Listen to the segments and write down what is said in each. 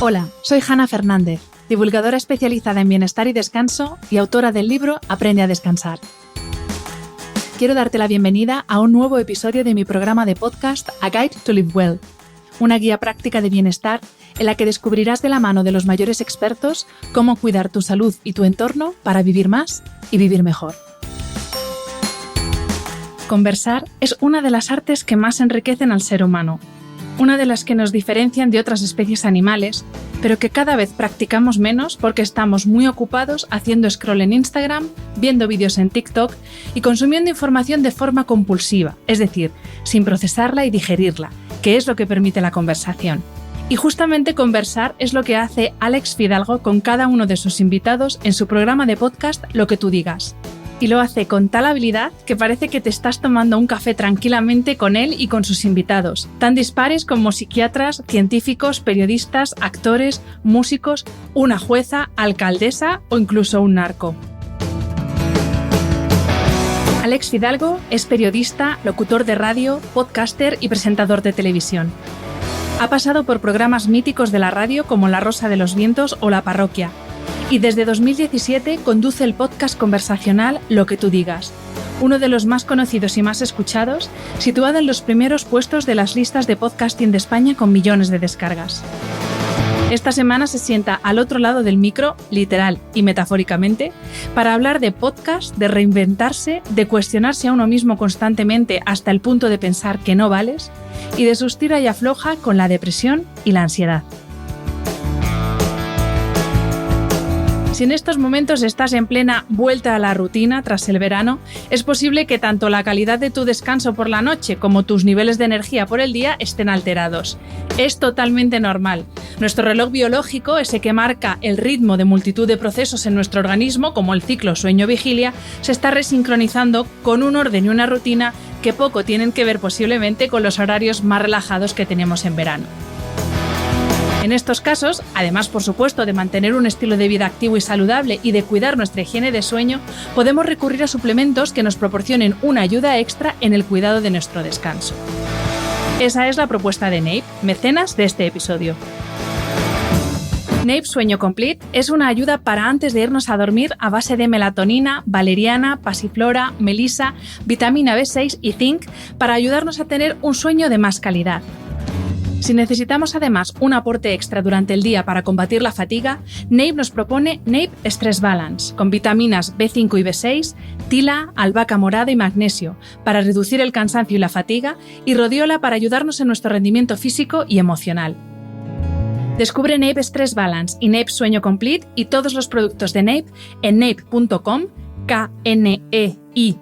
Hola, soy Hanna Fernández, divulgadora especializada en bienestar y descanso y autora del libro Aprende a descansar. Quiero darte la bienvenida a un nuevo episodio de mi programa de podcast A Guide to Live Well, una guía práctica de bienestar en la que descubrirás de la mano de los mayores expertos cómo cuidar tu salud y tu entorno para vivir más y vivir mejor. Conversar es una de las artes que más enriquecen al ser humano, una de las que nos diferencian de otras especies animales, pero que cada vez practicamos menos porque estamos muy ocupados haciendo scroll en Instagram, viendo vídeos en TikTok y consumiendo información de forma compulsiva, es decir, sin procesarla y digerirla, que es lo que permite la conversación. Y justamente conversar es lo que hace Alex Fidalgo con cada uno de sus invitados en su programa de podcast Lo que tú digas. Y lo hace con tal habilidad que parece que te estás tomando un café tranquilamente con él y con sus invitados, tan dispares como psiquiatras, científicos, periodistas, actores, músicos, una jueza, alcaldesa o incluso un narco. Alex Fidalgo es periodista, locutor de radio, podcaster y presentador de televisión. Ha pasado por programas míticos de la radio como La Rosa de los Vientos o La Parroquia. Y desde 2017 conduce el podcast conversacional Lo que tú digas, uno de los más conocidos y más escuchados, situado en los primeros puestos de las listas de podcasting de España con millones de descargas. Esta semana se sienta al otro lado del micro, literal y metafóricamente, para hablar de podcast, de reinventarse, de cuestionarse a uno mismo constantemente hasta el punto de pensar que no vales, y de sus tira y afloja con la depresión y la ansiedad. Si en estos momentos estás en plena vuelta a la rutina tras el verano, es posible que tanto la calidad de tu descanso por la noche como tus niveles de energía por el día estén alterados. Es totalmente normal. Nuestro reloj biológico, ese que marca el ritmo de multitud de procesos en nuestro organismo, como el ciclo sueño-vigilia, se está resincronizando con un orden y una rutina que poco tienen que ver posiblemente con los horarios más relajados que tenemos en verano. En estos casos, además por supuesto de mantener un estilo de vida activo y saludable y de cuidar nuestra higiene de sueño, podemos recurrir a suplementos que nos proporcionen una ayuda extra en el cuidado de nuestro descanso. Esa es la propuesta de Nape, mecenas de este episodio. Nape Sueño Complete es una ayuda para antes de irnos a dormir a base de melatonina, valeriana, pasiflora, melisa, vitamina B6 y zinc para ayudarnos a tener un sueño de más calidad. Si necesitamos además un aporte extra durante el día para combatir la fatiga, Nape nos propone Nape Stress Balance, con vitaminas B5 y B6, tila, albahaca morada y magnesio, para reducir el cansancio y la fatiga, y rodiola para ayudarnos en nuestro rendimiento físico y emocional. Descubre Nape Stress Balance y Nape Sueño Complete y todos los productos de Nape en nape.com, kneip.com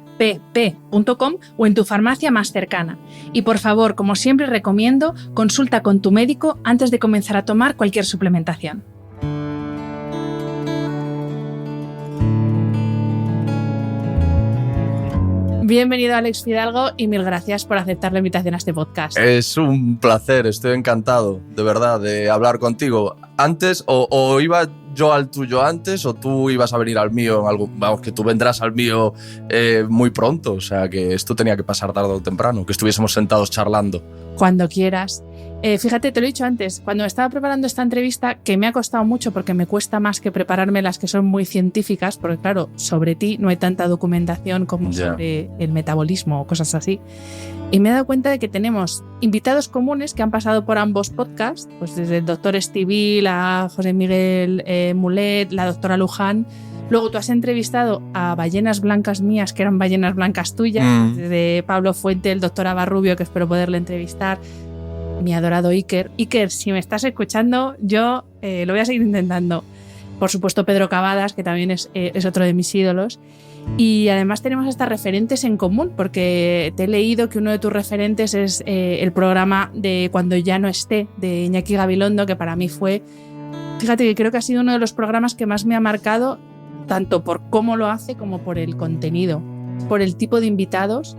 o en tu farmacia más cercana. Y por favor, como siempre recomiendo, consulta con tu médico antes de comenzar a tomar cualquier suplementación. Bienvenido, Alex Fidalgo, y mil gracias por aceptar la invitación a este podcast. Es un placer, estoy encantado, de verdad, de hablar contigo. Antes, o iba yo al tuyo antes, o tú ibas a venir al mío, vamos, que tú vendrás al mío muy pronto, o sea que esto tenía que pasar tarde o temprano, que estuviésemos sentados charlando. Cuando quieras. Fíjate, te lo he dicho antes, cuando estaba preparando esta entrevista, que me ha costado mucho porque me cuesta más que prepararme las que son muy científicas, porque claro, sobre ti no hay tanta documentación como sobre el metabolismo o cosas así. Y me he dado cuenta de que tenemos invitados comunes que han pasado por ambos podcasts, pues desde el doctor Estivil a José Miguel Mulet, la doctora Luján. Luego tú has entrevistado a ballenas blancas mías, que eran ballenas blancas tuyas, desde Pablo Fuente, el doctor Abarrubio, que espero poderle entrevistar, mi adorado Iker. Iker, si me estás escuchando, yo lo voy a seguir intentando. Por supuesto, Pedro Cavadas, que también es otro de mis ídolos. Y además tenemos hasta referentes en común, porque te he leído que uno de tus referentes es el programa de Cuando ya no esté, de Iñaki Gabilondo, que para mí fue, fíjate que creo que ha sido uno de los programas que más me ha marcado, tanto por cómo lo hace como por el contenido, por el tipo de invitados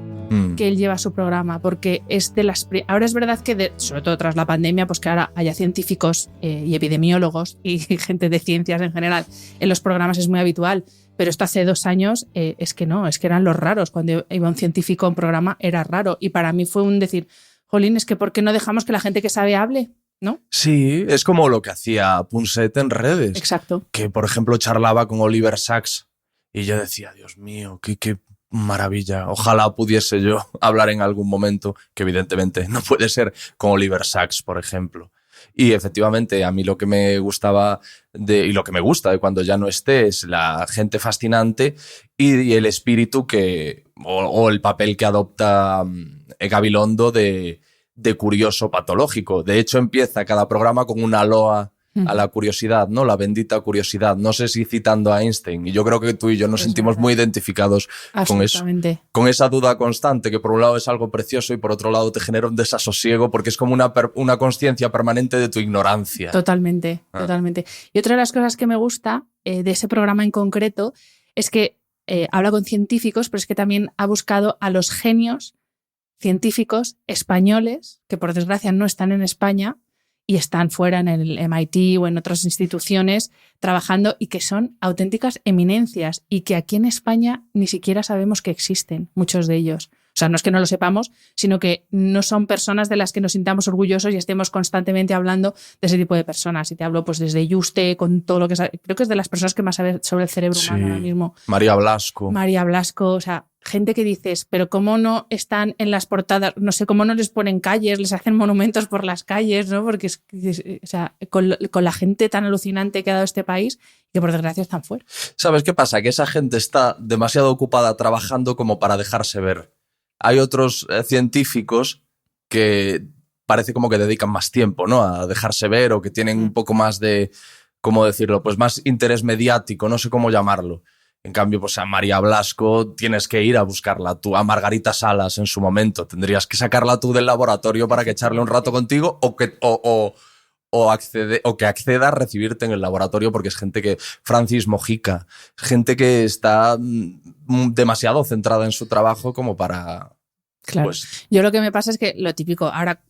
que él lleva a su programa, porque es de las... Ahora es verdad que, sobre todo tras la pandemia, pues que ahora haya científicos y epidemiólogos y gente de ciencias en general en los programas es muy habitual, pero esto hace 2 años es que eran los raros. Cuando iba un científico a un programa era raro, y para mí fue un decir, jolín, es que ¿por qué no dejamos que la gente que sabe hable? ¿no? Sí, es como lo que hacía Punset en redes. Exacto. Que, por ejemplo, charlaba con Oliver Sacks y yo decía, Dios mío, qué maravilla. Ojalá pudiese yo hablar en algún momento, que evidentemente no puede ser, con Oliver Sacks, por ejemplo. Y efectivamente, a mí lo que me gustaba y lo que me gusta de cuando ya no esté es la gente fascinante y el espíritu o el papel que adopta Gabilondo de curioso patológico. De hecho, empieza cada programa con una loa a la curiosidad, ¿no? La bendita curiosidad. No sé si citando a Einstein. Y yo creo que tú y yo nos sentimos muy identificados con eso. Con esa duda constante, que por un lado es algo precioso y por otro lado te genera un desasosiego porque es como una consciencia permanente de tu ignorancia. Totalmente, totalmente. Y otra de las cosas que me gusta de ese programa en concreto es que habla con científicos, pero es que también ha buscado a los genios científicos españoles, que por desgracia no están en España y están fuera en el MIT o en otras instituciones trabajando y que son auténticas eminencias y que aquí en España ni siquiera sabemos que existen, muchos de ellos. O sea, no es que no lo sepamos, sino que no son personas de las que nos sintamos orgullosos y estemos constantemente hablando de ese tipo de personas. Y te hablo pues desde Yuste, con todo lo que sabe. Creo que es de las personas que más sabe sobre el cerebro humano ahora mismo. María Blasco, o sea, gente que dices, pero ¿cómo no están en las portadas? No sé, ¿cómo no les ponen calles? Les hacen monumentos por las calles, ¿no? Porque o sea, con la gente tan alucinante que ha dado este país, que por desgracia están fuera. ¿Sabes qué pasa? Que esa gente está demasiado ocupada trabajando como para dejarse ver. Hay otros científicos que parece como que dedican más tiempo, ¿no? A dejarse ver o que tienen un poco más de, ¿cómo decirlo? Pues más interés mediático, no sé cómo llamarlo. En cambio, pues a María Blasco tienes que ir a buscarla tú, a Margarita Salas en su momento. Tendrías que sacarla tú del laboratorio para que echarle un rato contigo o que acceda a recibirte en el laboratorio, porque es gente que... Francis Mojica, gente que está demasiado centrada en su trabajo como para... Claro. Pues... Yo lo que me pasa es que lo típico, ahora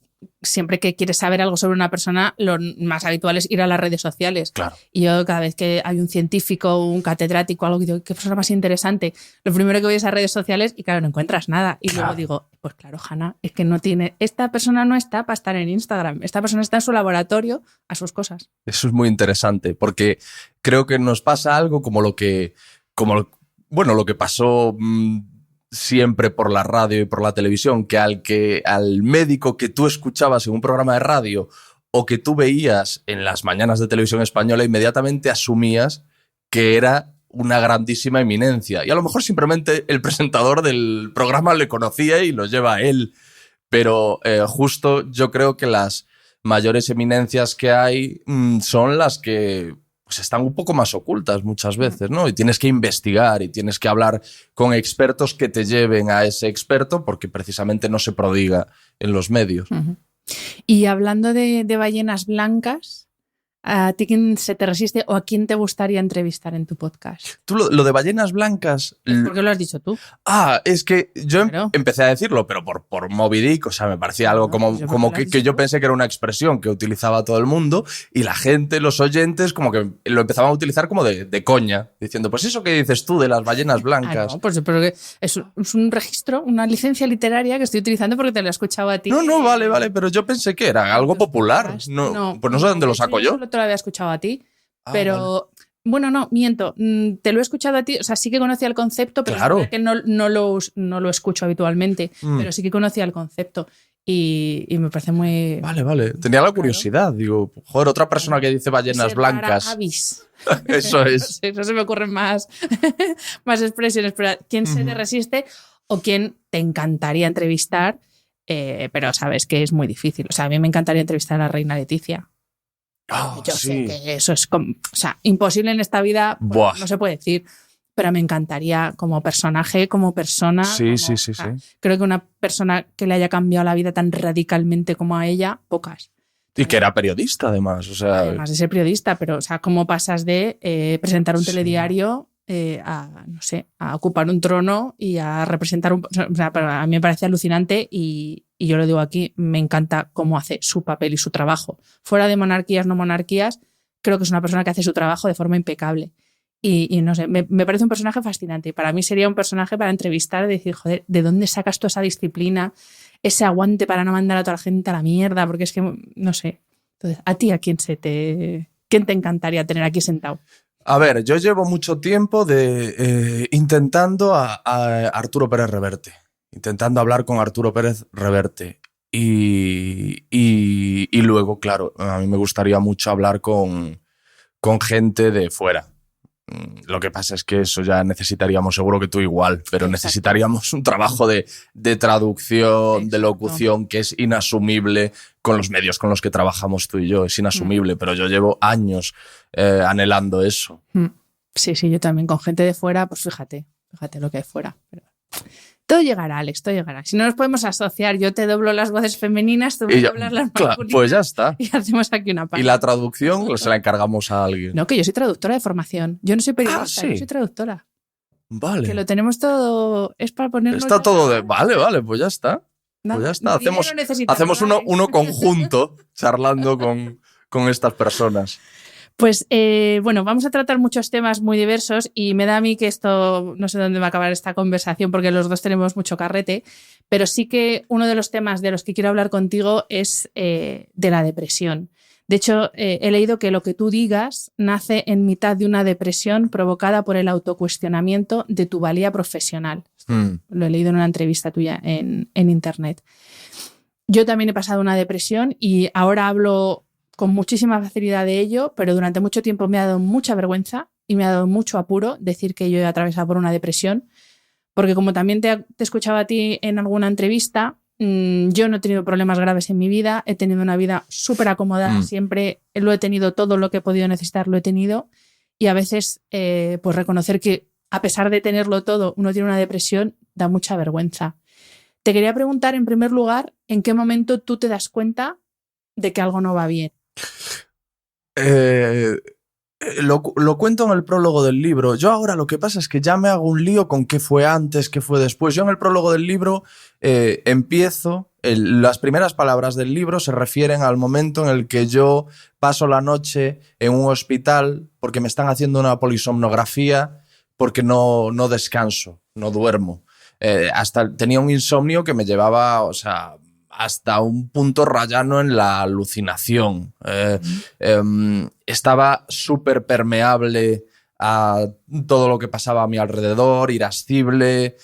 siempre que quieres saber algo sobre una persona, lo más habitual es ir a las redes sociales. Claro. Y yo cada vez que hay un científico, un catedrático, algo que digo, qué persona más interesante, lo primero que voy es a redes sociales y claro, no encuentras nada. Y luego digo, pues claro, Hanna, es que no tiene... Esta persona no está para estar en Instagram. Esta persona está en su laboratorio a sus cosas. Eso es muy interesante porque creo que nos pasa algo como lo que pasó... siempre por la radio y por la televisión, que al médico que tú escuchabas en un programa de radio o que tú veías en las mañanas de televisión española, inmediatamente asumías que era una grandísima eminencia. Y a lo mejor simplemente el presentador del programa le conocía y lo lleva a él. Pero justo yo creo que las mayores eminencias que hay son las que... pues están un poco más ocultas muchas veces, ¿no? Y tienes que investigar y tienes que hablar con expertos que te lleven a ese experto porque precisamente no se prodiga en los medios. Uh-huh. Y hablando de ballenas blancas, ¿a ti quién se te resiste o a quién te gustaría entrevistar en tu podcast? Tú lo de ballenas blancas... ¿Por qué lo has dicho tú? Es que yo empecé a decirlo, pero por Moby Dick, o sea, me parecía algo como que yo pensé que era una expresión que utilizaba todo el mundo y la gente, los oyentes, como que lo empezaban a utilizar como de coña, diciendo, pues eso que dices tú de las ballenas blancas. No, pues pero es un registro, una licencia literaria que estoy utilizando porque te lo he escuchado a ti. No, vale, pero yo pensé que era algo popular. Pues no sé dónde lo saco yo. Lo había escuchado a ti, pero vale. Bueno, no, miento, te lo he escuchado a ti, o sea, sí que conocía el concepto, pero claro. Es que no lo escucho habitualmente, pero sí que conocía el concepto y me parece muy... Vale, tenía la curiosidad, digo, joder, otra persona que dice ballenas blancas. Avis. Eso es. No se me ocurren más expresiones, pero ¿quién se te resiste o quién te encantaría entrevistar? Pero sabes que es muy difícil, o sea, a mí me encantaría entrevistar a la reina Leticia. Yo sé que eso es imposible en esta vida, pues, no se puede decir, pero me encantaría como personaje, como persona. Sí. Creo que una persona que le haya cambiado la vida tan radicalmente como a ella, pocas. Y que era periodista, además. O sea... Además de ser periodista, pero ¿cómo pasas de presentar un telediario a ocupar un trono y a representar un... O sea, a mí me parece alucinante y yo lo digo aquí, me encanta cómo hace su papel y su trabajo. Fuera de monarquías, no monarquías, creo que es una persona que hace su trabajo de forma impecable. Y no sé, me parece un personaje fascinante. Y para mí sería un personaje para entrevistar y decir, joder, ¿de dónde sacas toda esa disciplina? Ese aguante para no mandar a toda la gente a la mierda, porque es que, no sé, Entonces, ¿a ti quién te encantaría tener aquí sentado? A ver, yo llevo mucho tiempo intentando a Arturo Pérez Reverte, intentando hablar con Arturo Pérez Reverte. Y luego, claro, a mí me gustaría mucho hablar con gente de fuera. Lo que pasa es que eso ya necesitaríamos, seguro que tú igual, pero Exacto. Necesitaríamos un trabajo de traducción, Exacto. de locución, que es inasumible con los medios con los que trabajamos tú y yo. Es inasumible, pero yo llevo años anhelando eso. Sí, yo también. Con gente de fuera, pues fíjate lo que hay fuera. Pero todo llegará, Alex, todo llegará. Si no nos podemos asociar, yo te doblo las voces femeninas, tú me doblas las masculinas. Pues ya está. Y hacemos aquí una parte. Y la traducción se la encargamos a alguien. No, que yo soy traductora de formación. Yo no soy periodista, ¿sí? Yo soy traductora. Vale. Que lo tenemos todo, es para ponerlo. Está todo de... Vale, pues ya está. Pues ya está. Hacemos uno conjunto charlando con estas personas. Pues bueno, vamos a tratar muchos temas muy diversos y me da a mí que esto, no sé dónde va a acabar esta conversación porque los dos tenemos mucho carrete, pero sí que uno de los temas de los que quiero hablar contigo es de la depresión. De hecho, he leído que lo que tú digas nace en mitad de una depresión provocada por el autocuestionamiento de tu valía profesional. Lo he leído en una entrevista tuya en internet. Yo también he pasado una depresión y ahora hablo con muchísima facilidad de ello, pero durante mucho tiempo me ha dado mucha vergüenza y me ha dado mucho apuro decir que yo he atravesado por una depresión, porque como también te escuchaba a ti en alguna entrevista, yo no he tenido problemas graves en mi vida, he tenido una vida súper acomodada, siempre lo he tenido, todo lo que he podido necesitar lo he tenido, y a veces pues reconocer que a pesar de tenerlo todo, uno tiene una depresión, da mucha vergüenza. Te quería preguntar, en primer lugar, ¿en qué momento tú te das cuenta de que algo no va bien? Lo cuento en el prólogo del libro. Yo ahora lo que pasa es que ya me hago un lío con qué fue antes, qué fue después. Yo en el prólogo del libro empiezo, las primeras palabras del libro se refieren al momento en el que yo paso la noche en un hospital porque me están haciendo una polisomnografía porque no descanso, no duermo. Tenía un insomnio que me llevaba, o sea, hasta un punto rayano en la alucinación. Estaba súper permeable a todo lo que pasaba a mi alrededor, irascible,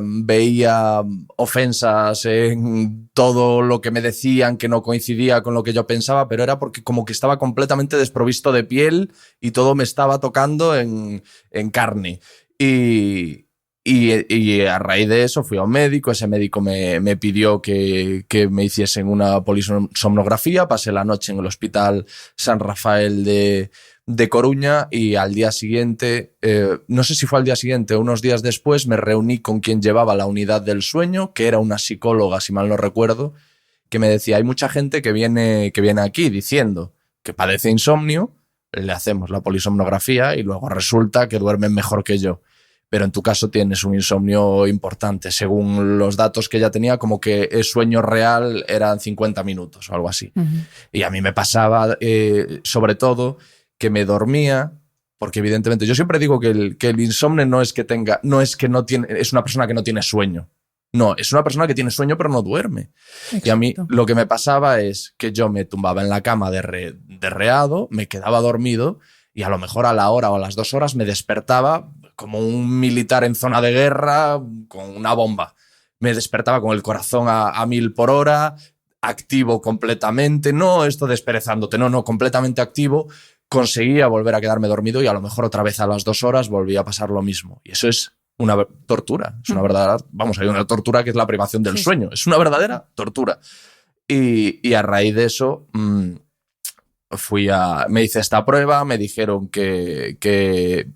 veía ofensas en todo lo que me decían que no coincidía con lo que yo pensaba, pero era porque como que estaba completamente desprovisto de piel y todo me estaba tocando en carne. Y a raíz de eso fui a un médico, ese médico me pidió que me hiciesen una polisomnografía, pasé la noche en el Hospital San Rafael de Coruña y al día siguiente, no sé si fue al día siguiente o unos días después, me reuní con quien llevaba la unidad del sueño, que era una psicóloga, si mal no recuerdo, que me decía, hay mucha gente que viene aquí diciendo que padece insomnio, le hacemos la polisomnografía y luego resulta que duermen mejor que yo. Pero en tu caso tienes un insomnio importante. Según los datos que ella tenía, como que el sueño real eran 50 minutos o algo así. Y a mí me pasaba, sobre todo, que me dormía, porque evidentemente yo siempre digo que el insomnio no es que es una persona que no tiene sueño. No, es una persona que tiene sueño pero no duerme. Exacto. Y a mí lo que me pasaba es que yo me tumbaba en la cama de reado, me quedaba dormido y a lo mejor a la hora o a las 2 horas me despertaba como un militar en zona de guerra con una bomba. Me despertaba con el corazón a 1000 por hora, activo completamente, no esto desperezándote, no, completamente activo. Conseguía volver a quedarme dormido y a lo mejor otra vez a las 2 horas volvía a pasar lo mismo. Y eso es una tortura, es una verdadera, hay una tortura que es la privación del sueño, es una verdadera tortura. Y a raíz de eso me hice esta prueba, me dijeron que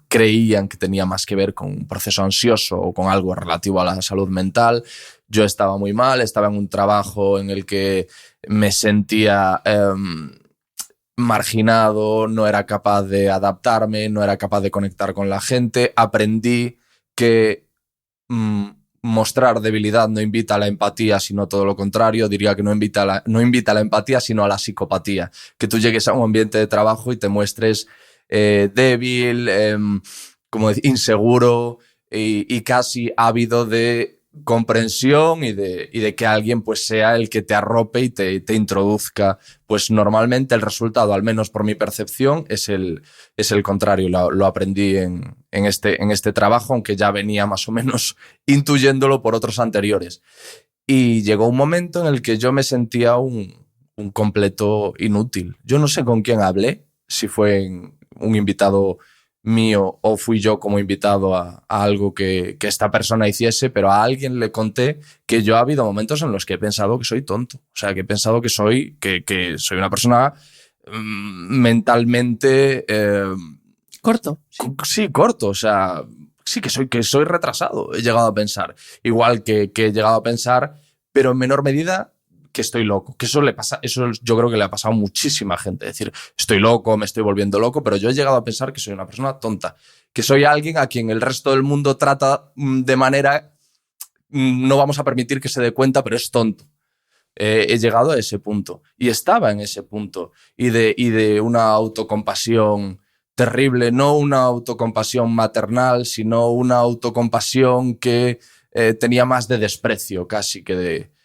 creían que tenía más que ver con un proceso ansioso o con algo relativo a la salud mental. Yo estaba muy mal, estaba en un trabajo en el que me sentía marginado, no era capaz de adaptarme, no era capaz de conectar con la gente. Aprendí que mostrar debilidad no invita a la empatía, sino todo lo contrario. Diría que no invita a la empatía, sino a la psicopatía. Que tú llegues a un ambiente de trabajo y te muestres débil, inseguro y casi ávido de comprensión y de que alguien pues sea el que te arrope y te introduzca. Pues normalmente el resultado, al menos por mi percepción, es el contrario. Lo aprendí en este trabajo, aunque ya venía más o menos intuyéndolo por otros anteriores. Y llegó un momento en el que yo me sentía un completo inútil. Yo no sé con quién hablé, si fue un invitado mío o fui yo como invitado a algo que esta persona hiciese, pero a alguien le conté que yo ha habido momentos en los que he pensado que soy tonto. O sea, que he pensado que soy una persona mentalmente... corto. Sí, corto. O sea, sí que soy retrasado, he llegado a pensar. Igual que he llegado a pensar, pero en menor medida, que estoy loco. Que eso yo creo que le ha pasado a muchísima gente. Es decir, estoy loco, me estoy volviendo loco, pero yo he llegado a pensar que soy una persona tonta. Que soy alguien a quien el resto del mundo trata de manera... No vamos a permitir que se dé cuenta, pero es tonto. He llegado a ese punto. Y estaba en ese punto. Y de una autocompasión terrible. No una autocompasión maternal, sino una autocompasión que tenía más de desprecio casi que de...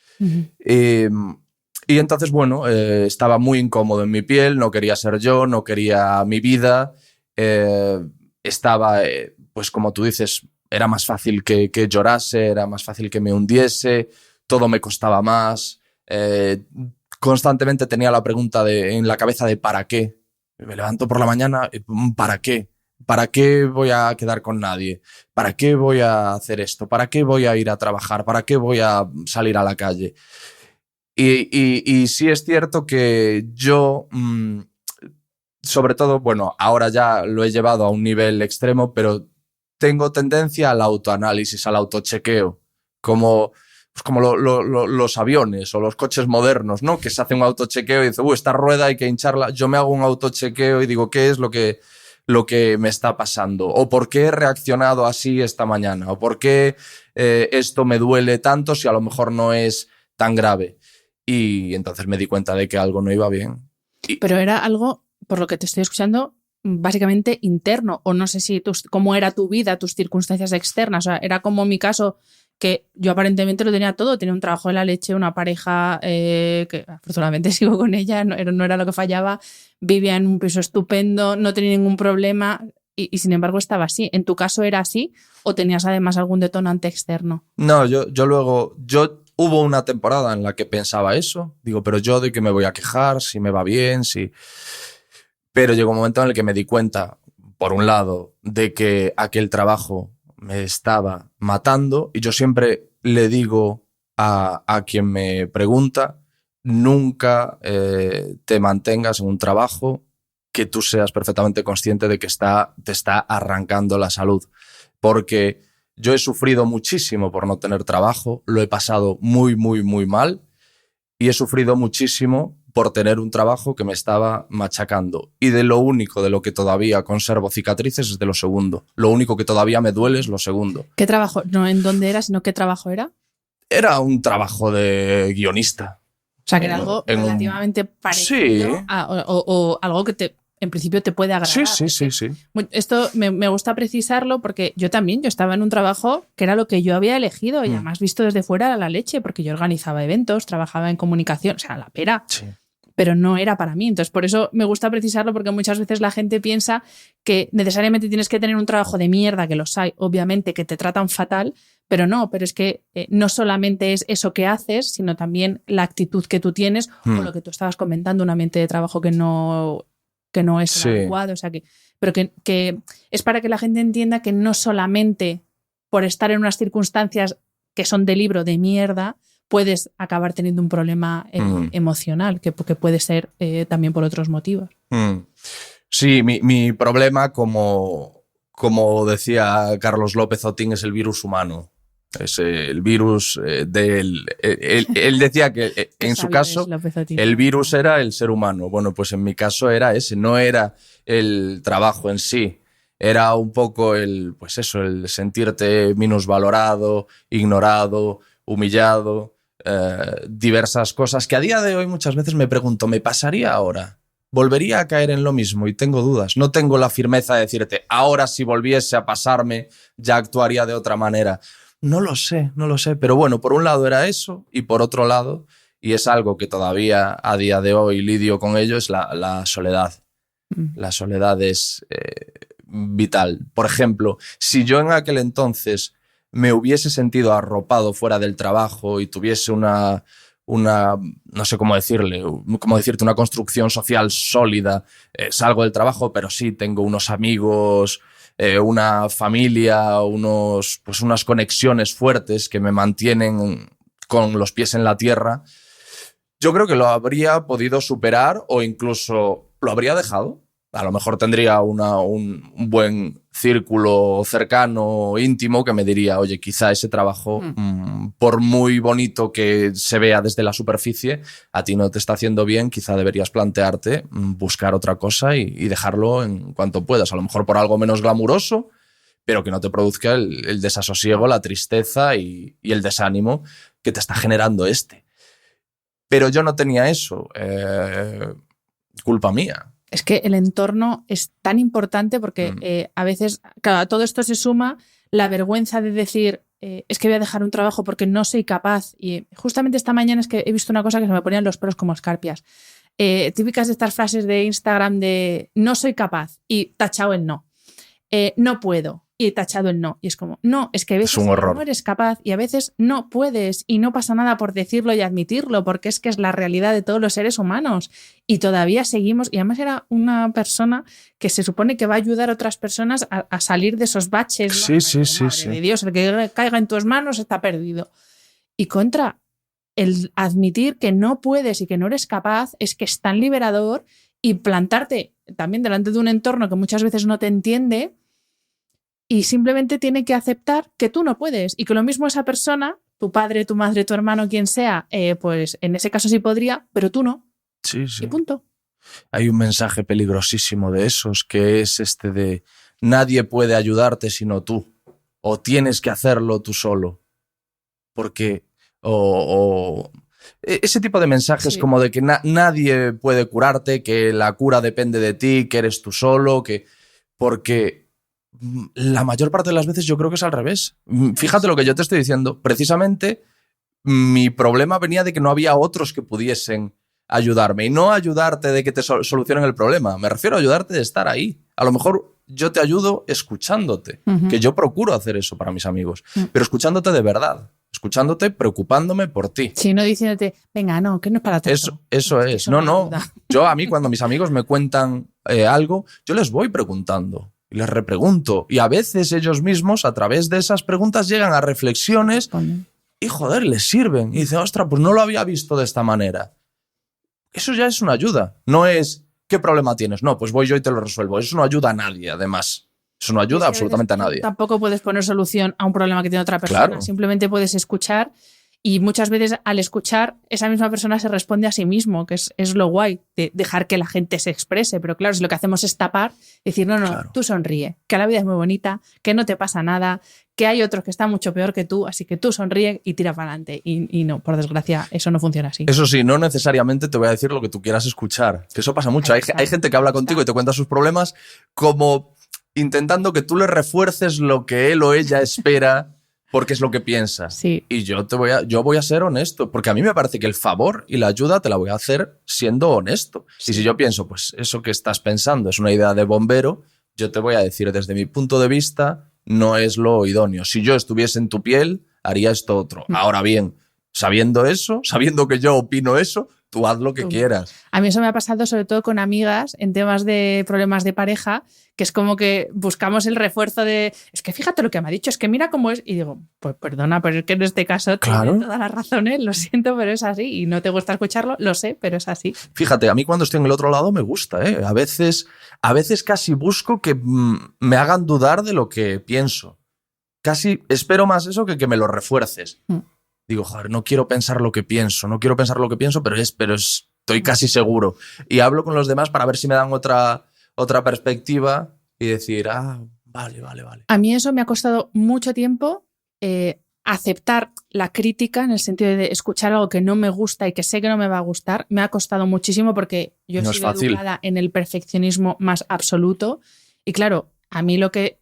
Y entonces, bueno, estaba muy incómodo en mi piel, no quería ser yo, no quería mi vida. Estaba, pues como tú dices, era más fácil que llorase, era más fácil que me hundiese, todo me costaba más. Constantemente tenía la pregunta en la cabeza de ¿para qué? Me levanto por la mañana, ¿para qué? ¿Para qué voy a quedar con nadie? ¿Para qué voy a hacer esto? ¿Para qué voy a ir a trabajar? ¿Para qué voy a salir a la calle? Y sí es cierto que yo, sobre todo, bueno, ahora ya lo he llevado a un nivel extremo, pero tengo tendencia al autoanálisis, al autochequeo, como los aviones o los coches modernos, ¿no? Que se hace un autochequeo y dice, esta rueda hay que hincharla. Yo me hago un autochequeo y digo, ¿qué es lo que me está pasando? ¿O por qué he reaccionado así esta mañana? ¿O por qué esto me duele tanto si a lo mejor no es tan grave? Y entonces me di cuenta de que algo no iba bien. Pero era algo, por lo que te estoy escuchando, básicamente interno. O no sé si cómo era tu vida, tus circunstancias externas. O sea, era como mi caso, que yo aparentemente lo tenía todo. Tenía un trabajo de la leche, una pareja que afortunadamente sigo con ella, no era lo que fallaba. Vivía en un piso estupendo, no tenía ningún problema. Y sin embargo estaba así. ¿En tu caso era así? ¿O tenías además algún detonante externo? No, yo hubo una temporada en la que pensaba eso. Digo, pero yo de qué me voy a quejar, si me va bien, si... Pero llegó un momento en el que me di cuenta, por un lado, de que aquel trabajo me estaba matando. Y yo siempre le digo a quien me pregunta, nunca te mantengas en un trabajo que tú seas perfectamente consciente de que te está arrancando la salud. Porque yo he sufrido muchísimo por no tener trabajo, lo he pasado muy, muy, muy mal y he sufrido muchísimo por tener un trabajo que me estaba machacando. Y de lo único de lo que todavía conservo cicatrices es de lo segundo. Lo único que todavía me duele es lo segundo. ¿Qué trabajo? No en dónde era, sino qué trabajo era. Era un trabajo de guionista. O sea, que era algo relativamente parecido sí. o algo que en principio te puede agradar. Sí. Esto me gusta precisarlo porque yo estaba en un trabajo que era lo que yo había elegido y además visto desde fuera era la leche, porque yo organizaba eventos, trabajaba en comunicación, o sea, la pera. Sí. Pero no era para mí. Entonces, por eso me gusta precisarlo, porque muchas veces la gente piensa que necesariamente tienes que tener un trabajo de mierda, que los hay, obviamente, que te tratan fatal, pero no, pero es que no solamente es eso que haces, sino también la actitud que tú tienes o lo que tú estabas comentando, un ambiente de trabajo que no es adecuado. O sea, pero que es para que la gente entienda que no solamente por estar en unas circunstancias que son de libro de mierda, puedes acabar teniendo un problema emocional, que puede ser también por otros motivos. Sí, mi problema, como decía Carlos López Otín, es el virus humano. Es el virus él decía que en su caso el virus era el ser humano. Bueno, pues en mi caso era ese, no era el trabajo en sí. Era un poco el sentirte minusvalorado, ignorado, humillado, diversas cosas que a día de hoy muchas veces me pregunto, ¿me pasaría ahora? ¿Volvería a caer en lo mismo? Y tengo dudas. No tengo la firmeza de decirte, ahora si volviese a pasarme ya actuaría de otra manera. No lo sé, pero bueno, por un lado era eso y por otro lado, y es algo que todavía a día de hoy lidio con ello, es la soledad. La soledad es vital. Por ejemplo, si yo en aquel entonces me hubiese sentido arropado fuera del trabajo y tuviese una no sé cómo decirte, una construcción social sólida, salgo del trabajo, pero sí tengo unos amigos, una familia, unas conexiones fuertes que me mantienen con los pies en la tierra, yo creo que lo habría podido superar o incluso lo habría dejado. A lo mejor tendría un buen círculo cercano, íntimo, que me diría, oye, quizá ese trabajo, por muy bonito que se vea desde la superficie, a ti no te está haciendo bien, quizá deberías plantearte buscar otra cosa y dejarlo en cuanto puedas. A lo mejor por algo menos glamuroso, pero que no te produzca el desasosiego, la tristeza y el desánimo que te está generando este. Pero yo no tenía eso. Culpa mía. Es que el entorno es tan importante porque a veces, claro, a todo esto se suma la vergüenza de decir es que voy a dejar un trabajo porque no soy capaz. Y justamente esta mañana es que he visto una cosa que se me ponían los pelos como escarpias. Típicas de estas frases de Instagram de no soy capaz y tachado el no. No puedo y tachado el no. Y es como, no, es que a veces no eres capaz y a veces no puedes y no pasa nada por decirlo y admitirlo porque es que es la realidad de todos los seres humanos y todavía seguimos. Y además era una persona que se supone que va a ayudar a otras personas a salir de esos baches. Sí. De Dios, el que caiga en tus manos está perdido. Y contra el admitir que no puedes y que no eres capaz es que es tan liberador y plantarte también delante de un entorno que muchas veces no te entiende y simplemente tiene que aceptar que tú no puedes y que lo mismo esa persona, tu padre, tu madre, tu hermano, quien sea, pues en ese caso sí podría, pero tú no. Sí. Y punto. Hay un mensaje peligrosísimo de esos que es este de nadie puede ayudarte sino tú o tienes que hacerlo tú solo. Porque ese tipo de mensajes como de que nadie puede curarte, que la cura depende de ti, que eres tú solo, porque la mayor parte de las veces yo creo que es al revés. Fíjate lo que yo te estoy diciendo. Precisamente mi problema venía de que no había otros que pudiesen ayudarme y no ayudarte de que te solucionen el problema. Me refiero a ayudarte de estar ahí. A lo mejor yo te ayudo escuchándote, que yo procuro hacer eso para mis amigos, pero escuchándote de verdad. Escuchándote, preocupándome por ti. Sí, no diciéndote, venga, no, que no es para tanto. Eso es. No. Yo a mí cuando mis amigos me cuentan algo, yo les voy preguntando y les repregunto. Y a veces ellos mismos, a través de esas preguntas, llegan a reflexiones y, joder, les sirven. Y dicen, ostras, pues no lo había visto de esta manera. Eso ya es una ayuda. No es, ¿qué problema tienes? No, pues voy yo y te lo resuelvo. Eso no ayuda a nadie, además. Eso no ayuda absolutamente a nadie. Tampoco puedes poner solución a un problema que tiene otra persona. Claro. Simplemente puedes escuchar y muchas veces al escuchar esa misma persona se responde a sí mismo, que es lo guay de dejar que la gente se exprese. Pero claro, si lo que hacemos es tapar, decir, no, claro, tú sonríe, que la vida es muy bonita, que no te pasa nada, que hay otros que están mucho peor que tú, así que tú sonríe y tira para adelante. Y no, por desgracia, eso no funciona así. Eso sí, no necesariamente te voy a decir lo que tú quieras escuchar, que eso pasa mucho. Hay gente que habla contigo y te cuenta sus problemas como intentando que tú le refuerces lo que él o ella espera porque es lo que piensa. Sí. Y yo voy a ser honesto, porque a mí me parece que el favor y la ayuda te la voy a hacer siendo honesto. Sí. Y si yo pienso, pues eso que estás pensando es una idea de bombero, yo te voy a decir desde mi punto de vista no es lo idóneo. Si yo estuviese en tu piel, haría esto otro. Ahora bien, sabiendo eso, sabiendo que yo opino eso, tú haz lo que quieras. A mí eso me ha pasado sobre todo con amigas en temas de problemas de pareja, que es como que buscamos el refuerzo de es que fíjate lo que me ha dicho, es que mira cómo es. Y digo, pues perdona, pero es que en este caso tiene todas las razones, lo siento, pero es así. Y no te gusta escucharlo, lo sé, pero es así. Fíjate, a mí cuando estoy en el otro lado me gusta, ¿eh? A veces casi busco que me hagan dudar de lo que pienso. Casi espero más eso que me lo refuerces. Digo, joder, no quiero pensar lo que pienso, pero estoy casi seguro. Y hablo con los demás para ver si me dan otra perspectiva y decir, vale. A mí eso me ha costado mucho tiempo aceptar la crítica en el sentido de escuchar algo que no me gusta y que sé que no me va a gustar. Me ha costado muchísimo porque yo he sido educada en el perfeccionismo más absoluto. Y claro, a mí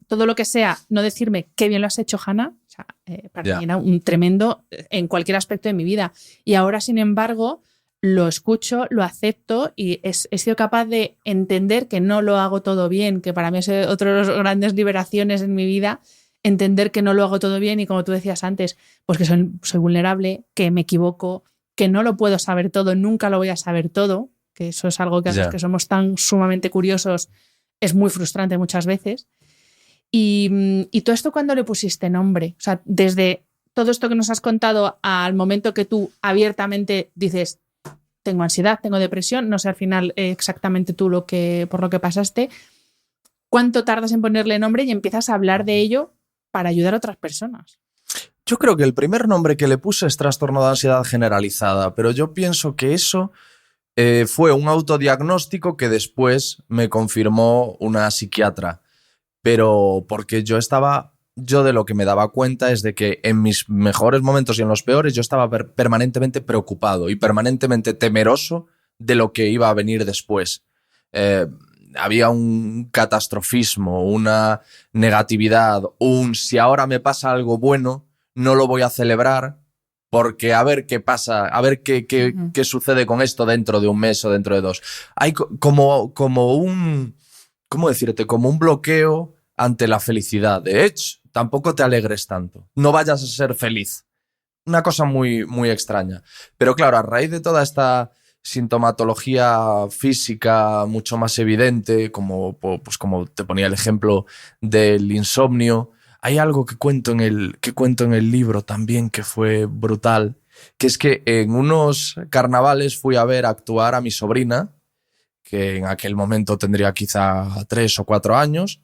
todo lo que sea no decirme qué bien lo has hecho, Hanna, O sea, para mí era un tremendo en cualquier aspecto de mi vida. Y ahora, sin embargo, lo escucho, lo acepto y he sido capaz de entender que no lo hago todo bien, que para mí es otra de las grandes liberaciones en mi vida, entender que no lo hago todo bien y, como tú decías antes, pues que soy vulnerable, que me equivoco, que no lo puedo saber todo, nunca lo voy a saber todo, que eso es algo que a los que somos tan sumamente curiosos es muy frustrante muchas veces. Y todo esto, ¿cuándo le pusiste nombre? O sea, desde todo esto que nos has contado al momento que tú abiertamente dices, tengo ansiedad, tengo depresión, no sé al final exactamente tú por lo que pasaste, ¿cuánto tardas en ponerle nombre y empiezas a hablar de ello para ayudar a otras personas? Yo creo que el primer nombre que le puse es trastorno de ansiedad generalizada, pero yo pienso que eso fue un autodiagnóstico que después me confirmó una psiquiatra. Pero porque yo de lo que me daba cuenta es de que en mis mejores momentos y en los peores yo estaba permanentemente preocupado y permanentemente temeroso de lo que iba a venir después. Había un catastrofismo, una negatividad, si ahora me pasa algo bueno, no lo voy a celebrar porque a ver qué pasa, a ver qué sucede con esto dentro de un mes o dentro de 2. Hay como un... ¿Cómo decirte? Como un bloqueo ante la felicidad. De hecho, tampoco te alegres tanto. No vayas a ser feliz. Una cosa muy, muy extraña. Pero claro, a raíz de toda esta sintomatología física mucho más evidente, como te ponía el ejemplo del insomnio, hay algo que cuento en el libro también que fue brutal, que es que en unos carnavales fui a ver actuar a mi sobrina, que en aquel momento tendría quizá 3 o 4 años,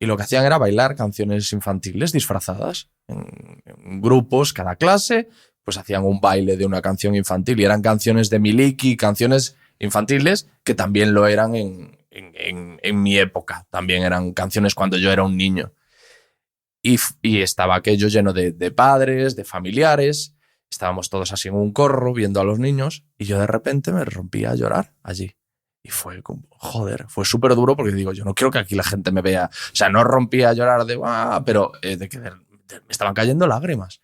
y lo que hacían era bailar canciones infantiles disfrazadas. En grupos, cada clase, pues hacían un baile de una canción infantil, y eran canciones de Miliki, canciones infantiles que también lo eran en mi época, también eran canciones cuando yo era un niño. Y estaba aquello lleno de padres, de familiares, estábamos todos así en un corro viendo a los niños, y yo de repente me rompía a llorar allí. Y fue como, joder, fue súper duro porque digo, yo no quiero que aquí la gente me vea. O sea, no rompía a llorar pero de que me estaban cayendo lágrimas.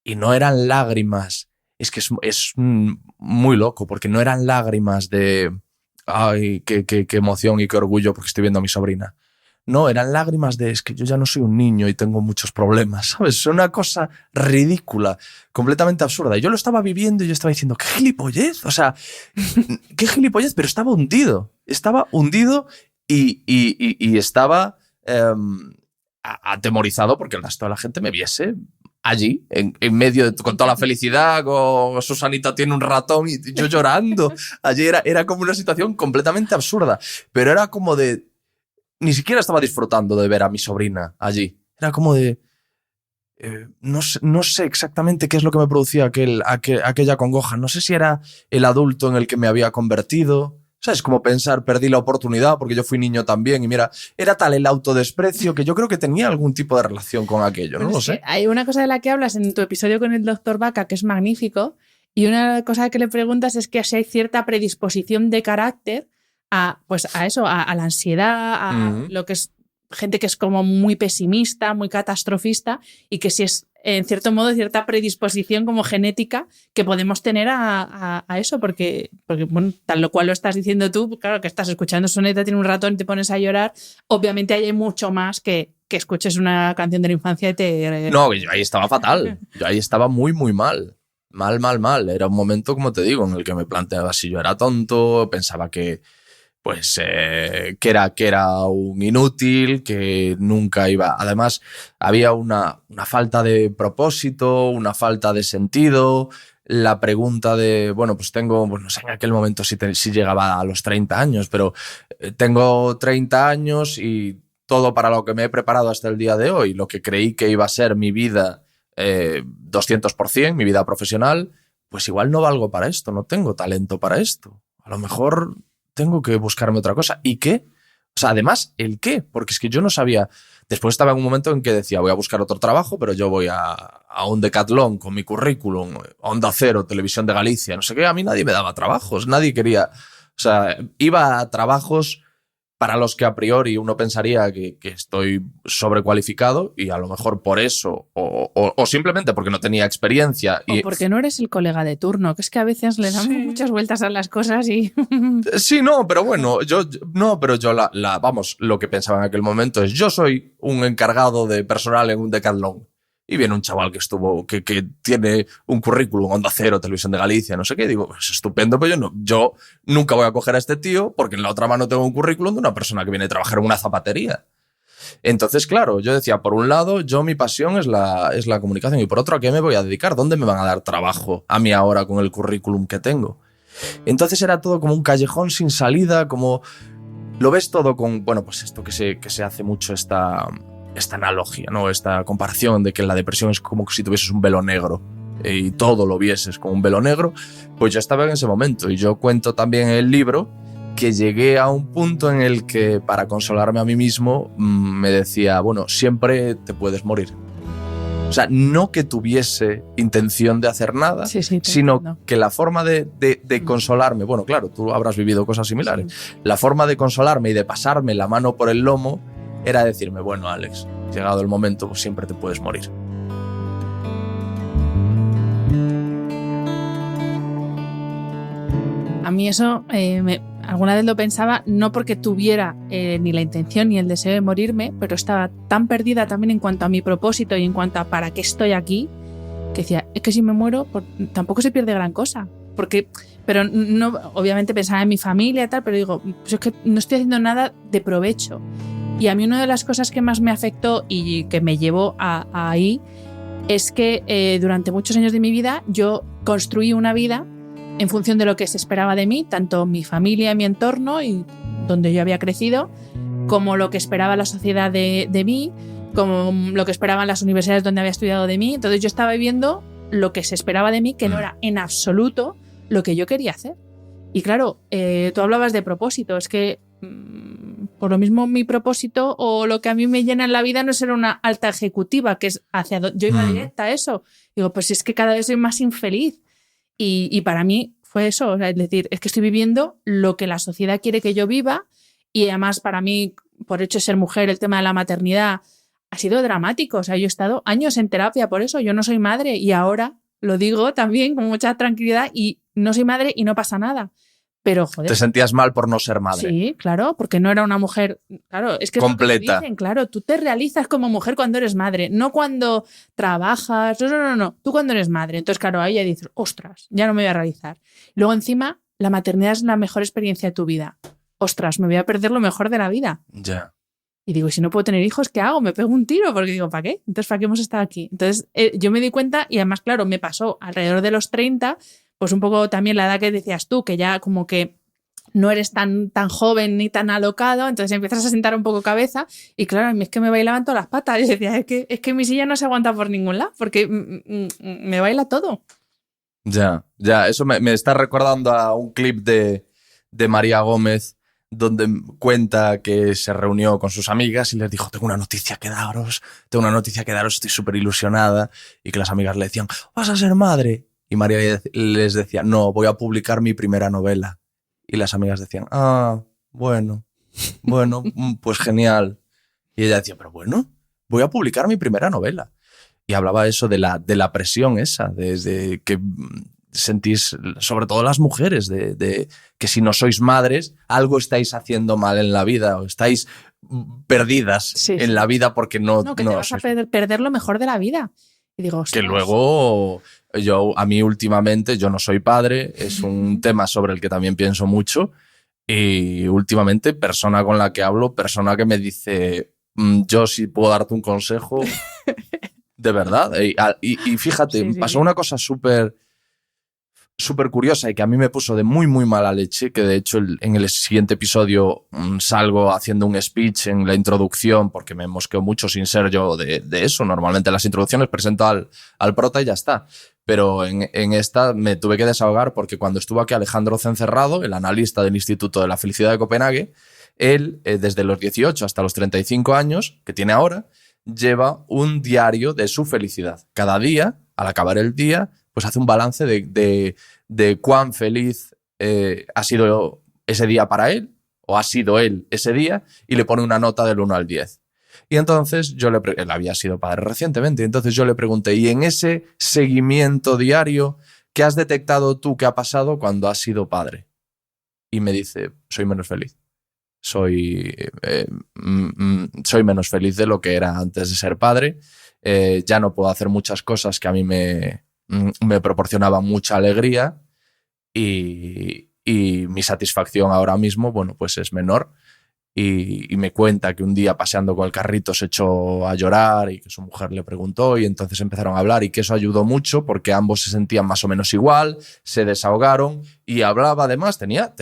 Y no eran lágrimas, es que es muy loco, porque no eran lágrimas de, ay, qué emoción y qué orgullo porque estoy viendo a mi sobrina. No, eran lágrimas de, es que yo ya no soy un niño y tengo muchos problemas, ¿sabes? Es una cosa ridícula, completamente absurda. Y yo lo estaba viviendo y yo estaba diciendo, ¡qué gilipollez! O sea, ¡qué gilipollez! Pero estaba hundido y estaba atemorizado porque el resto de la gente me viese allí, en medio, con toda la felicidad, con Susanita tiene un ratón y yo llorando. Allí era como una situación completamente absurda, pero era como de... Ni siquiera estaba disfrutando de ver a mi sobrina allí. Era como de... no sé exactamente qué es lo que me producía aquella congoja. No sé si era el adulto en el que me había convertido. ¿Sabes? Como pensar, perdí la oportunidad porque yo fui niño también. Y mira, era tal el autodesprecio que yo creo que tenía algún tipo de relación con aquello. No lo sé. Hay una cosa de la que hablas en tu episodio con el Dr. Vaca que es magnífico. Y una cosa que le preguntas es que si hay cierta predisposición de carácter a la ansiedad, a lo que es gente que es como muy pesimista, muy catastrofista, y que si es en cierto modo cierta predisposición como genética que podemos tener a eso, porque bueno, tal lo cual lo estás diciendo tú, claro que estás escuchando Soneta, tiene un ratón y te pones a llorar, obviamente hay mucho más que escuches una canción de la infancia y te... No, yo ahí estaba fatal, yo ahí estaba muy, muy mal. Mal. Era un momento, como te digo, en el que me planteaba si yo era tonto, pensaba que era un inútil, que nunca iba... Además, había una falta de propósito, una falta de sentido, la pregunta de, bueno, pues tengo, pues no sé en aquel momento si llegaba a los 30 años, pero tengo 30 años y todo para lo que me he preparado hasta el día de hoy, lo que creí que iba a ser mi vida 200%, mi vida profesional, pues igual no valgo para esto, no tengo talento para esto. A lo mejor tengo que buscarme otra cosa. ¿Y qué? O sea, además, ¿el qué? Porque es que yo no sabía... Después estaba en un momento en que decía, voy a buscar otro trabajo, pero yo voy a un Decathlon con mi currículum, Onda Cero, Televisión de Galicia, no sé qué. A mí nadie me daba trabajos, nadie quería... O sea, iba a trabajos para los que a priori uno pensaría que estoy sobrecualificado y a lo mejor por eso o simplemente porque no tenía experiencia. O porque no eres el colega de turno, que es que a veces le damos muchas vueltas a las cosas y... Sí, no, pero bueno, yo vamos, lo que pensaba en aquel momento es yo soy un encargado de personal en un Decathlon. Y viene un chaval que tiene un currículum, Onda Cero, Televisión de Galicia, no sé qué. Digo, pues estupendo, pero yo nunca voy a coger a este tío porque en la otra mano tengo un currículum de una persona que viene a trabajar en una zapatería. Entonces, claro, yo decía, por un lado, mi pasión es la comunicación y por otro, ¿a qué me voy a dedicar? ¿Dónde me van a dar trabajo a mí ahora con el currículum que tengo? Entonces era todo como un callejón sin salida, como... Lo ves todo con, bueno, pues esto que se hace mucho esta analogía, ¿no? Esta comparación de que la depresión es como si tuvieses un velo negro y todo lo vieses como un velo negro. Pues yo estaba en ese momento y yo cuento también en el libro que llegué a un punto en el que para consolarme a mí mismo me decía, bueno, siempre te puedes morir. O sea, no que tuviese intención de hacer nada, sino que la forma de consolarme, bueno, claro, tú habrás vivido cosas similares, la forma de consolarme y de pasarme la mano por el lomo era decirme, bueno, Alex, llegado el momento, pues siempre te puedes morir. A mí eso, alguna vez lo pensaba, no porque tuviera ni la intención ni el deseo de morirme, pero estaba tan perdida también en cuanto a mi propósito y en cuanto a para qué estoy aquí, que decía, es que si me muero, tampoco se pierde gran cosa. Pero no, obviamente pensaba en mi familia y tal, pero digo, pues es que no estoy haciendo nada de provecho. Y a mí una de las cosas que más me afectó y que me llevó ahí es que durante muchos años de mi vida yo construí una vida en función de lo que se esperaba de mí, tanto mi familia, mi entorno y donde yo había crecido, como lo que esperaba la sociedad de mí, como lo que esperaban las universidades donde había estudiado de mí. Entonces yo estaba viviendo lo que se esperaba de mí, que no era en absoluto lo que yo quería hacer. Y claro, tú hablabas de propósito, es que por lo mismo mi propósito o lo que a mí me llena en la vida no es ser una alta ejecutiva, que es hacia donde yo iba directa a eso. Digo, pues es que cada vez soy más infeliz. Y para mí fue eso, o sea, es decir, es que estoy viviendo lo que la sociedad quiere que yo viva y además para mí, por hecho de ser mujer, el tema de la maternidad ha sido dramático. O sea, yo he estado años en terapia por eso, yo no soy madre y ahora lo digo también con mucha tranquilidad y no soy madre y no pasa nada. Pero, joder. Te sentías mal por no ser madre. Sí, claro, porque no era una mujer, claro, es que completa. Es lo que dicen, claro, tú te realizas como mujer cuando eres madre, no cuando trabajas, no, tú cuando eres madre. Entonces, claro, ahí ya dices, ostras, ya no me voy a realizar. Luego encima, la maternidad es la mejor experiencia de tu vida. Ostras, me voy a perder lo mejor de la vida. Ya. Y digo, si no puedo tener hijos, ¿qué hago? Me pego un tiro, porque digo, ¿para qué? Entonces, ¿para qué hemos estado aquí? Entonces, yo me di cuenta y además, claro, me pasó alrededor de los 30, pues un poco también la edad que decías tú, que ya como que no eres tan joven ni tan alocado, entonces empiezas a sentar un poco cabeza y claro, a mí es que me bailaban todas las patas. Yo decía, es que mi silla no se aguanta por ningún lado porque me baila todo. Ya, eso me está recordando a un clip de María Gómez donde cuenta que se reunió con sus amigas y les dijo, tengo una noticia que daros, estoy súper ilusionada, y que las amigas le decían, ¿vas a ser madre? Y María les decía, no, voy a publicar mi primera novela. Y las amigas decían, bueno, pues genial. Y ella decía, pero bueno, voy a publicar mi primera novela. Y hablaba eso de la presión esa, de que sentís, sobre todo las mujeres, de que si no sois madres, algo estáis haciendo mal en la vida o estáis perdidas en la vida porque no que te vas a perder lo mejor de la vida. Y digo, que luego... a mí últimamente, yo no soy padre, es un tema sobre el que también pienso mucho y últimamente persona con la que hablo, persona que me dice, yo sí puedo darte un consejo, de verdad. Y fíjate, me pasó una cosa súper curiosa y que a mí me puso de muy, muy mala leche, que de hecho en el siguiente episodio salgo haciendo un speech en la introducción porque me mosqueo mucho sin ser yo de eso. Normalmente en las introducciones presento al prota y ya está. Pero en esta me tuve que desahogar porque cuando estuvo aquí Alejandro Cencerrado, el analista del Instituto de la Felicidad de Copenhague, él, desde los 18 hasta los 35 años, que tiene ahora, lleva un diario de su felicidad. Cada día, al acabar el día, pues hace un balance de cuán feliz ha sido ese día para él o ha sido él ese día, y le pone una nota del 1 al 10. Y entonces él había sido padre recientemente, y entonces yo le pregunté, ¿y en ese seguimiento diario, qué has detectado tú que ha pasado cuando has sido padre? Y me dice, soy menos feliz. Soy menos feliz de lo que era antes de ser padre. Ya no puedo hacer muchas cosas que a mí me proporcionaban mucha alegría, y mi satisfacción ahora mismo, bueno, pues es menor. Y me cuenta que un día paseando con el carrito se echó a llorar y que su mujer le preguntó, y entonces empezaron a hablar, y que eso ayudó mucho porque ambos se sentían más o menos igual, se desahogaron y hablaba. Además, tenía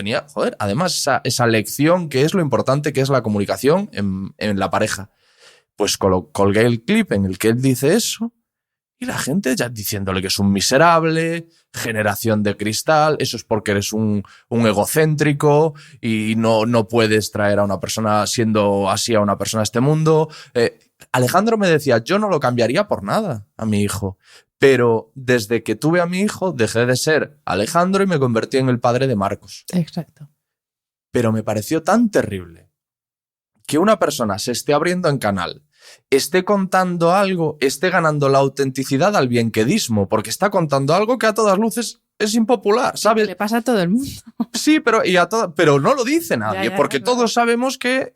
además esa lección que es lo importante, que es la comunicación en la pareja. Pues colgué el clip en el que él dice eso, y la gente ya diciéndole que es un miserable, generación de cristal, eso es porque eres un egocéntrico y no puedes traer a una persona siendo así a una persona a este mundo. Alejandro me decía, yo no lo cambiaría por nada a mi hijo, pero desde que tuve a mi hijo dejé de ser Alejandro y me convertí en el padre de Marcos. Exacto. Pero me pareció tan terrible que una persona se esté abriendo en canal, esté contando algo, esté ganando la autenticidad al bienquedismo, porque está contando algo que a todas luces es impopular, ¿sabes? Le pasa a todo el mundo. Sí, pero no lo dice nadie, porque claro. Todos sabemos que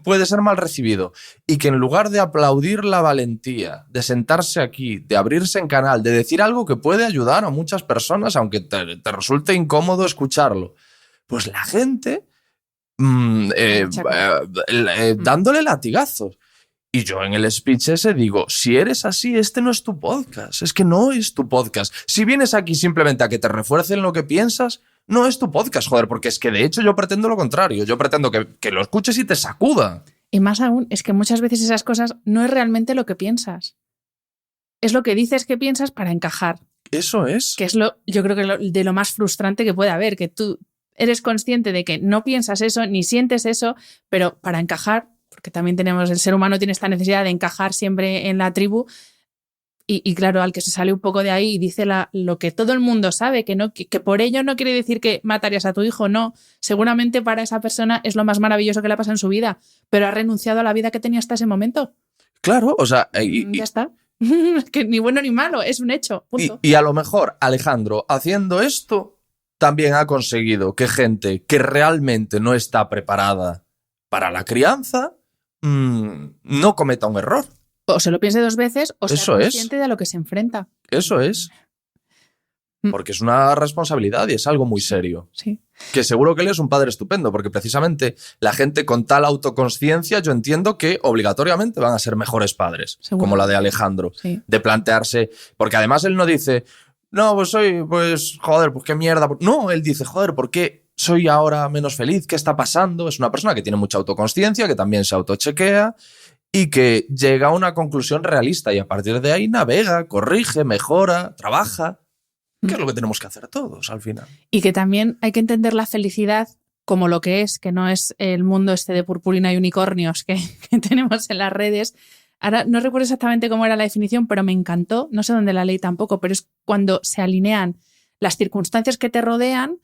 puede ser mal recibido. Y que en lugar de aplaudir la valentía, de sentarse aquí, de abrirse en canal, de decir algo que puede ayudar a muchas personas, aunque te resulte incómodo escucharlo, pues la gente dándole latigazos. Y yo en el speech ese digo, si eres así, este no es tu podcast. Es que no es tu podcast. Si vienes aquí simplemente a que te refuercen lo que piensas, no es tu podcast, joder, porque es que de hecho yo pretendo lo contrario. Yo pretendo que lo escuches y te sacuda. Y más aún, es que muchas veces esas cosas no es realmente lo que piensas. Es lo que dices que piensas para encajar. Eso es. Que es yo creo que de lo más frustrante que puede haber, que tú eres consciente de que no piensas eso, ni sientes eso, pero para encajar, porque también el ser humano tiene esta necesidad de encajar siempre en la tribu, y claro, al que se sale un poco de ahí y dice lo que todo el mundo sabe, que por ello no quiere decir que matarías a tu hijo, no. Seguramente para esa persona es lo más maravilloso que le ha pasado en su vida, pero ha renunciado a la vida que tenía hasta ese momento. Claro, o sea... ya está. Que ni bueno ni malo, es un hecho, punto. Y a lo mejor Alejandro, haciendo esto, también ha conseguido que gente que realmente no está preparada para la crianza no cometa un error. O se lo piense 2 veces o sea consciente de a lo que se enfrenta. Eso es. Porque es una responsabilidad y es algo muy serio. Sí. Que seguro que él es un padre estupendo, porque precisamente la gente con tal autoconsciencia, yo entiendo que obligatoriamente van a ser mejores padres, seguro, como la de Alejandro. Sí. De plantearse, porque además él no dice, no, pues joder, pues qué mierda. No, él dice, joder, ¿por qué soy ahora menos feliz? ¿Qué está pasando? Es una persona que tiene mucha autoconsciencia, que también se autochequea y que llega a una conclusión realista, y a partir de ahí navega, corrige, mejora, trabaja, que es lo que tenemos que hacer todos al final. Y que también hay que entender la felicidad como lo que no es el mundo este de purpurina y unicornios que tenemos en las redes. Ahora no recuerdo exactamente cómo era la definición, pero me encantó, no sé dónde la leí tampoco, pero es cuando se alinean las circunstancias que te rodean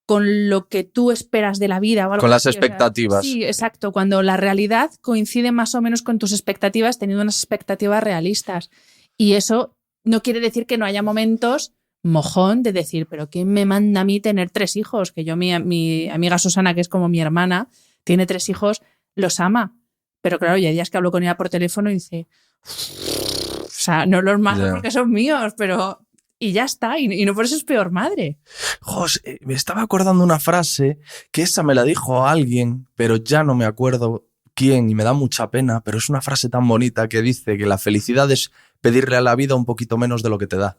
con lo que tú esperas de la vida. O algo con las así, expectativas. O sea, sí, exacto. Cuando la realidad coincide más o menos con tus expectativas, teniendo unas expectativas realistas. Y eso no quiere decir que no haya momentos mojón de decir, pero ¿quién me manda a mí tener 3 hijos? Que yo, mi amiga Susana, que es como mi hermana, tiene 3 hijos, los ama. Pero claro, ya hay días que hablo con ella por teléfono y dice, o sea, no los mato porque son míos, pero... Y ya está, y no por eso es peor madre. José, me estaba acordando una frase que esa me la dijo alguien, pero ya no me acuerdo quién y me da mucha pena, pero es una frase tan bonita que dice que la felicidad es pedirle a la vida un poquito menos de lo que te da.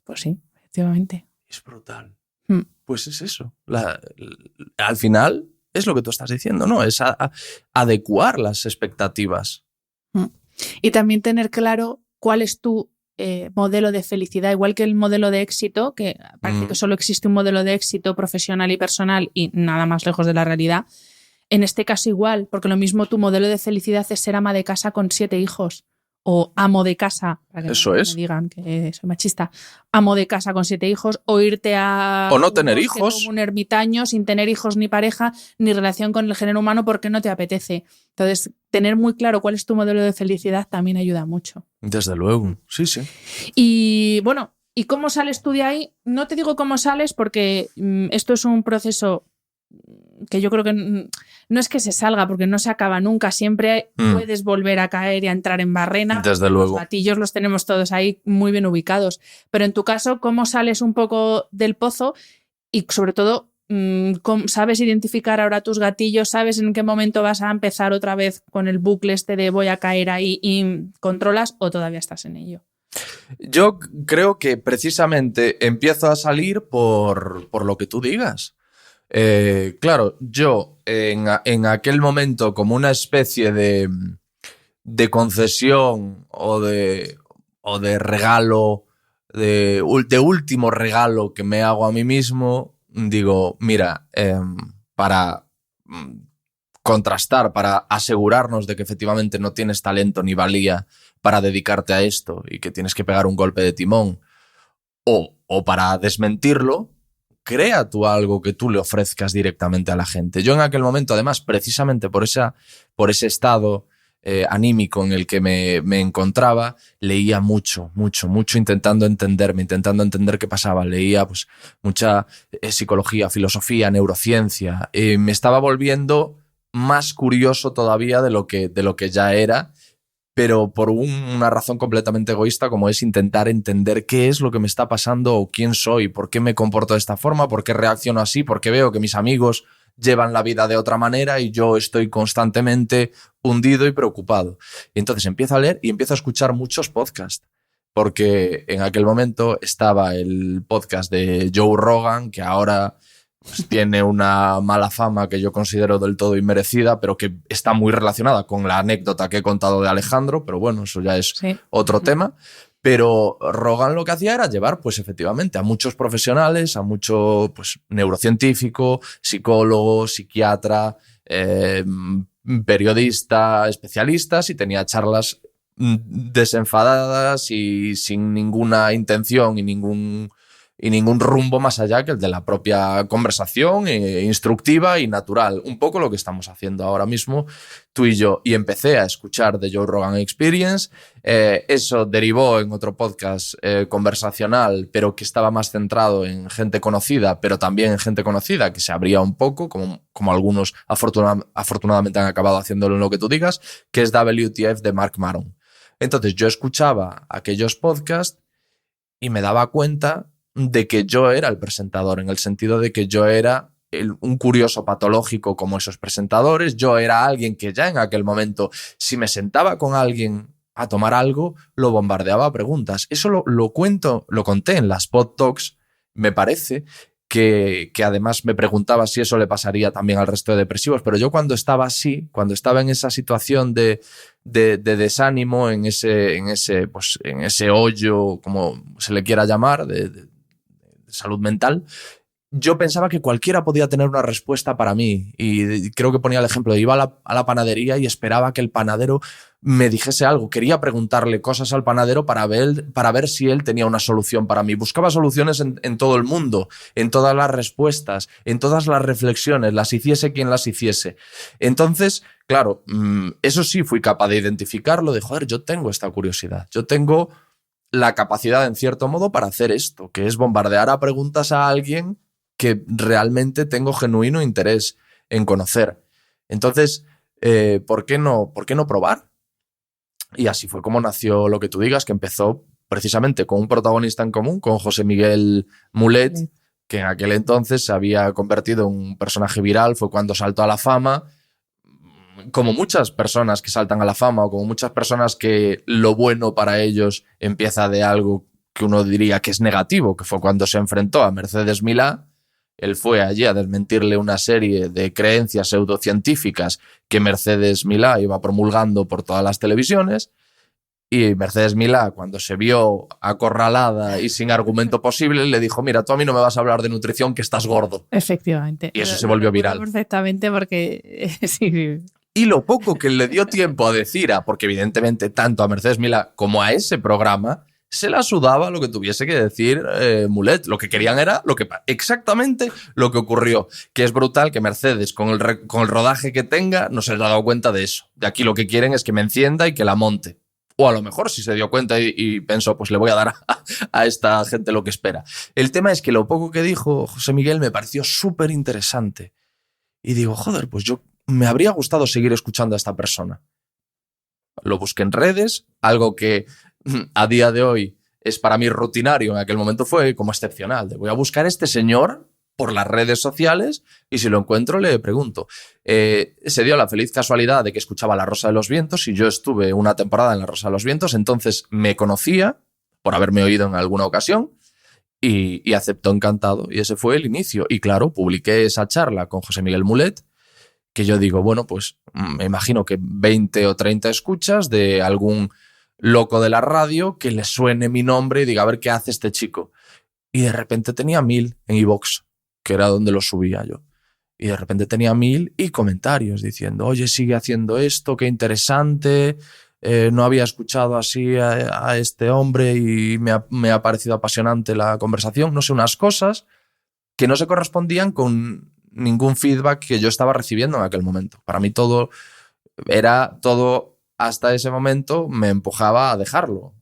Pues sí, efectivamente. Es brutal. Pues es eso. Al final es lo que tú estás diciendo, ¿no? Es adecuar las expectativas. Y también tener claro cuál es tu modelo de felicidad, igual que el modelo de éxito, que parece que solo existe un modelo de éxito profesional y personal y nada más lejos de la realidad. En este caso igual, porque lo mismo tu modelo de felicidad es ser ama de casa con 7 hijos o amo de casa, para que Eso no es. me digan que soy machista, amo de casa con 7 hijos, o irte a... O no tener hijos. Un ermitaño sin tener hijos ni pareja ni relación con el género humano porque no te apetece. Entonces, tener muy claro cuál es tu modelo de felicidad también ayuda mucho. Desde luego, sí, sí. Y bueno, ¿y cómo sales tú de ahí? No te digo cómo sales porque esto es un proceso que yo creo que no es que se salga porque no se acaba nunca, siempre puedes volver a caer y a entrar en barrena. Desde luego. Los gatillos los tenemos todos ahí muy bien ubicados, pero en tu caso, ¿cómo sales un poco del pozo? Y sobre todo, ¿sabes identificar ahora tus gatillos? ¿Sabes en qué momento vas a empezar otra vez con el bucle este de voy a caer ahí y controlas o todavía estás en ello? Yo creo que precisamente empiezo a salir por lo que tú digas. Claro, yo en aquel momento, como una especie de concesión o de regalo, de último regalo que me hago a mí mismo, digo, mira, para contrastar, para asegurarnos de que efectivamente no tienes talento ni valía para dedicarte a esto y que tienes que pegar un golpe de timón, o para desmentirlo, crea tú algo que tú le ofrezcas directamente a la gente. Yo en aquel momento, además, precisamente por ese estado anímico en el que me encontraba, leía mucho intentando entender qué pasaba. Leía pues mucha psicología, filosofía, neurociencia. Me estaba volviendo más curioso todavía de lo que ya era, pero por una razón completamente egoísta, como es intentar entender qué es lo que me está pasando o quién soy, por qué me comporto de esta forma, por qué reacciono así, por qué veo que mis amigos llevan la vida de otra manera y yo estoy constantemente hundido y preocupado. Y entonces empiezo a leer y empiezo a escuchar muchos podcasts, porque en aquel momento estaba el podcast de Joe Rogan, que ahora pues tiene una mala fama que yo considero del todo inmerecida, pero que está muy relacionada con la anécdota que he contado de Alejandro, pero bueno, eso ya es otro tema. Pero Rogan lo que hacía era llevar, pues efectivamente, a muchos profesionales, a mucho pues, neurocientífico, psicólogo, psiquiatra, periodista, especialistas, y tenía charlas desenfadadas y sin ninguna intención y ningún rumbo más allá que el de la propia conversación instructiva y natural. Un poco lo que estamos haciendo ahora mismo tú y yo. Y empecé a escuchar The Joe Rogan Experience. Eso derivó en otro podcast conversacional, pero que estaba más centrado en gente conocida, pero también en gente conocida que se abría un poco, como algunos afortunadamente han acabado haciéndolo en lo que tú digas, que es WTF de Mark Maron. Entonces yo escuchaba aquellos podcasts y me daba cuenta de que yo era el presentador, en el sentido de que yo era un curioso patológico como esos presentadores. Yo era alguien que ya en aquel momento, si me sentaba con alguien a tomar algo, lo bombardeaba a preguntas. Eso lo conté en las Pod Talks, me parece, que además me preguntaba si eso le pasaría también al resto de depresivos, pero yo cuando estaba así, cuando estaba en esa situación de desánimo, en ese hoyo, como se le quiera llamar, de salud mental, yo pensaba que cualquiera podía tener una respuesta para mí. Y creo que ponía el ejemplo de iba a la panadería y esperaba que el panadero me dijese algo. Quería preguntarle cosas al panadero para ver si él tenía una solución para mí. Buscaba soluciones en todo el mundo, en todas las respuestas, en todas las reflexiones, las hiciese quien las hiciese. Entonces, claro, eso sí fui capaz de identificarlo, de joder, yo tengo esta curiosidad, yo tengo la capacidad, en cierto modo, para hacer esto, que es bombardear a preguntas a alguien que realmente tengo genuino interés en conocer. Entonces, ¿por qué no probar? Y así fue como nació Lo que tú digas, que empezó precisamente con un protagonista en común, con José Miguel Mulet, que en aquel entonces se había convertido en un personaje viral, fue cuando saltó a la fama. Como muchas personas que saltan a la fama o como muchas personas que lo bueno para ellos empieza de algo que uno diría que es negativo, que fue cuando se enfrentó a Mercedes Milá. Él fue allí a desmentirle una serie de creencias pseudocientíficas que Mercedes Milá iba promulgando por todas las televisiones, y Mercedes Milá, cuando se vio acorralada y sin argumento posible, le dijo, mira, tú a mí no me vas a hablar de nutrición, que estás gordo. Efectivamente. Y eso se volvió viral. Perfectamente, porque sí. Y lo poco que le dio tiempo a decir, porque evidentemente tanto a Mercedes Milá como a ese programa, se la sudaba lo que tuviese que decir Mulet. Lo que querían era exactamente lo que ocurrió. Que es brutal que Mercedes, con el rodaje que tenga, no se haya dado cuenta de eso. De aquí lo que quieren es que me encienda y que la monte. O a lo mejor si se dio cuenta y pensó, pues le voy a dar a esta gente lo que espera. El tema es que lo poco que dijo José Miguel me pareció súper interesante. Y digo, joder, pues me habría gustado seguir escuchando a esta persona. Lo busqué en redes, algo que a día de hoy es para mí rutinario, en aquel momento fue como excepcional. Voy a buscar a este señor por las redes sociales y si lo encuentro le pregunto. Se dio la feliz casualidad de que escuchaba La Rosa de los Vientos y yo estuve una temporada en La Rosa de los Vientos, entonces me conocía por haberme oído en alguna ocasión y aceptó encantado y ese fue el inicio. Y claro, publiqué esa charla con José Miguel Mulet, que yo digo, bueno, pues me imagino que 20 o 30 escuchas de algún loco de la radio que le suene mi nombre y diga, a ver qué hace este chico. Y de repente tenía 1000 en iVoox, que era donde lo subía yo. Y de repente tenía 1000 y comentarios diciendo, oye, sigue haciendo esto, qué interesante, no había escuchado así a este hombre y me ha parecido apasionante la conversación. No sé, unas cosas que no se correspondían con ningún feedback que yo estaba recibiendo en aquel momento. Para mí todo hasta ese momento me empujaba a dejarlo.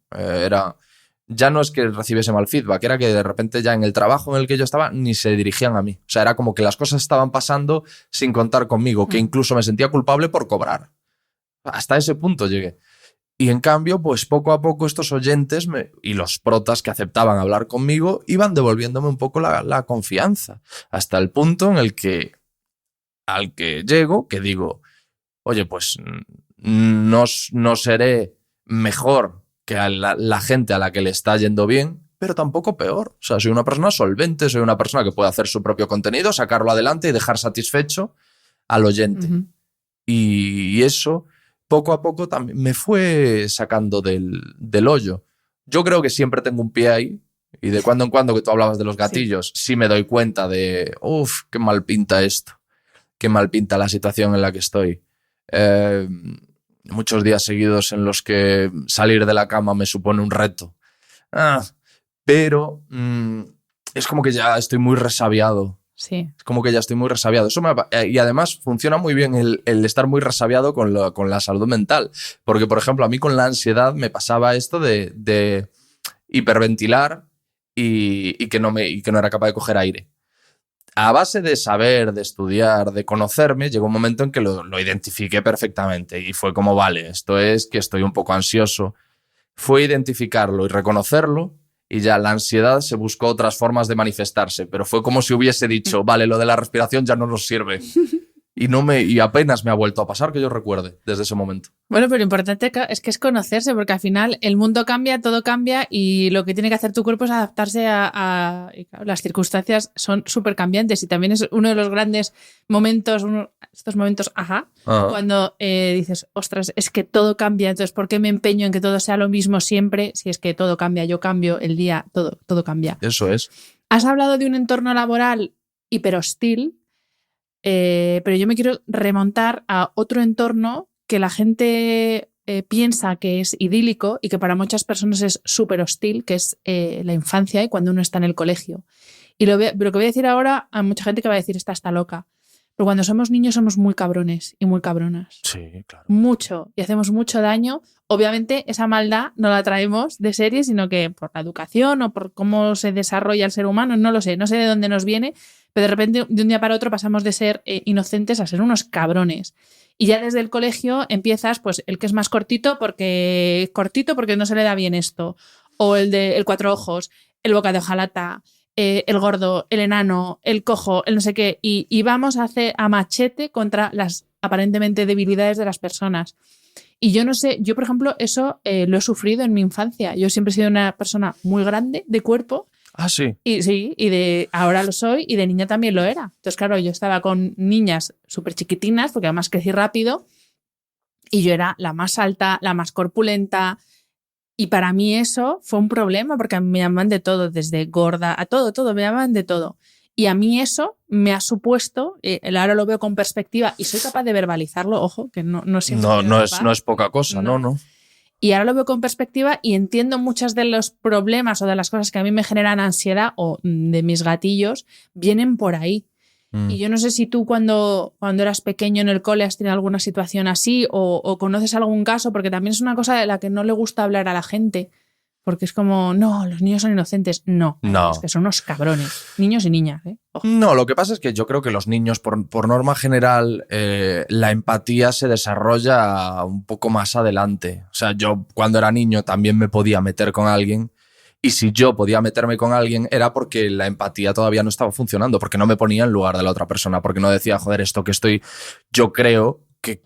Ya no es que recibiese mal feedback, era que de repente ya en el trabajo en el que yo estaba ni se dirigían a mí. O sea, era como que las cosas estaban pasando sin contar conmigo, que incluso me sentía culpable por cobrar. Hasta ese punto llegué. Y en cambio, pues poco a poco estos oyentes y los protas que aceptaban hablar conmigo iban devolviéndome un poco la confianza. Hasta el punto en el que al que llego, que digo, oye, pues no seré mejor que a la gente a la que le está yendo bien, pero tampoco peor. O sea, soy una persona solvente, soy una persona que puede hacer su propio contenido, sacarlo adelante y dejar satisfecho al oyente. Uh-huh. Y eso, poco a poco, también me fue sacando del hoyo. Yo creo que siempre tengo un pie ahí, y de cuando en cuando, que tú hablabas de los gatillos, sí me doy cuenta de, qué mal pinta esto, qué mal pinta la situación en la que estoy. Muchos días seguidos en los que salir de la cama me supone un reto. Pero es como que ya estoy muy resabiado. Sí. Es como que ya estoy muy resabiado. Y además funciona muy bien el estar muy resabiado con la salud mental. Porque, por ejemplo, a mí con la ansiedad me pasaba esto de hiperventilar y que no era capaz de coger aire. A base de saber, de estudiar, de conocerme, llegó un momento en que lo identifiqué perfectamente y fue como, vale, esto es que estoy un poco ansioso. Fue identificarlo y reconocerlo y ya la ansiedad se buscó otras formas de manifestarse, pero fue como si hubiese dicho, vale, lo de la respiración ya no nos sirve. Y apenas me ha vuelto a pasar que yo recuerde desde ese momento. Bueno, pero lo importante es que es conocerse, porque al final el mundo cambia, todo cambia y lo que tiene que hacer tu cuerpo es adaptarse a las circunstancias son súper cambiantes y también es uno de los grandes momentos, estos momentos, cuando dices, ostras, es que todo cambia, entonces ¿por qué me empeño en que todo sea lo mismo siempre? Si es que todo cambia, yo cambio, el día, todo cambia. Eso es. Has hablado de un entorno laboral hiperhostil, pero yo me quiero remontar a otro entorno que la gente piensa que es idílico y que para muchas personas es súper hostil, que es la infancia y cuando uno está en el colegio. Y lo que voy a decir ahora, a mucha gente que va a decir, esta está loca. Pero cuando somos niños somos muy cabrones y muy cabronas. Sí, claro. Mucho. Y hacemos mucho daño. Obviamente esa maldad no la traemos de serie, sino que por la educación o por cómo se desarrolla el ser humano, no lo sé, no sé de dónde nos viene, pero de repente de un día para otro pasamos de ser inocentes a ser unos cabrones. Y ya desde el colegio empiezas, pues el que es más cortito porque no se le da bien esto, o el de el cuatro ojos, el boca de hojalata, el gordo, el enano, el cojo, el no sé qué, y vamos a machete contra las aparentemente debilidades de las personas. Y yo no sé, yo por ejemplo eso lo he sufrido en mi infancia. Yo siempre he sido una persona muy grande de cuerpo. Ah, sí. Y sí, ahora lo soy y de niña también lo era. Entonces, claro, yo estaba con niñas súper chiquitinas porque además crecí rápido y yo era la más alta, la más corpulenta y para mí eso fue un problema porque me llamaban de todo, desde gorda a todo, me llamaban de todo. Y a mí eso me ha supuesto, ahora lo veo con perspectiva y soy capaz de verbalizarlo, ojo, que no siempre. No es poca cosa, no. Y ahora lo veo con perspectiva y entiendo muchos de los problemas o de las cosas que a mí me generan ansiedad o de mis gatillos vienen por ahí. Y yo no sé si tú cuando eras pequeño en el cole has tenido alguna situación así o conoces algún caso, porque también es una cosa de la que no le gusta hablar a la gente. Porque es como, no, los niños son inocentes. No, es que son unos cabrones. Niños y niñas, ¿eh? Ojo. No, lo que pasa es que yo creo que los niños, por norma general, la empatía se desarrolla un poco más adelante. O sea, yo cuando era niño también me podía meter con alguien. Y si yo podía meterme con alguien era porque la empatía todavía no estaba funcionando, porque no me ponía en lugar de la otra persona, porque no decía, joder, esto que estoy... Yo creo que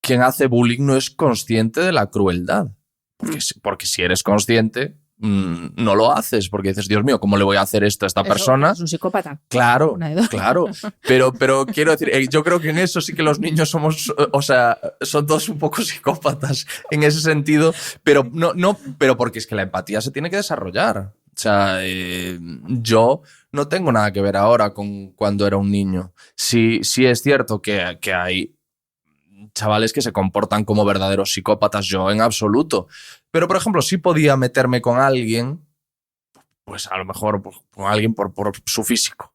quien hace bullying no es consciente de la crueldad. Porque si eres consciente, no lo haces, porque dices, Dios mío, ¿cómo le voy a hacer esto a esta persona? Es un psicópata. Claro. Pero quiero decir, yo creo que en eso sí que los niños somos, o sea, son todos un poco psicópatas en ese sentido, pero pero porque es que la empatía se tiene que desarrollar. O sea, yo no tengo nada que ver ahora con cuando era un niño. Sí es cierto que hay chavales que se comportan como verdaderos psicópatas, yo en absoluto. Pero, por ejemplo, sí podía meterme con alguien, pues a lo mejor con alguien por su físico.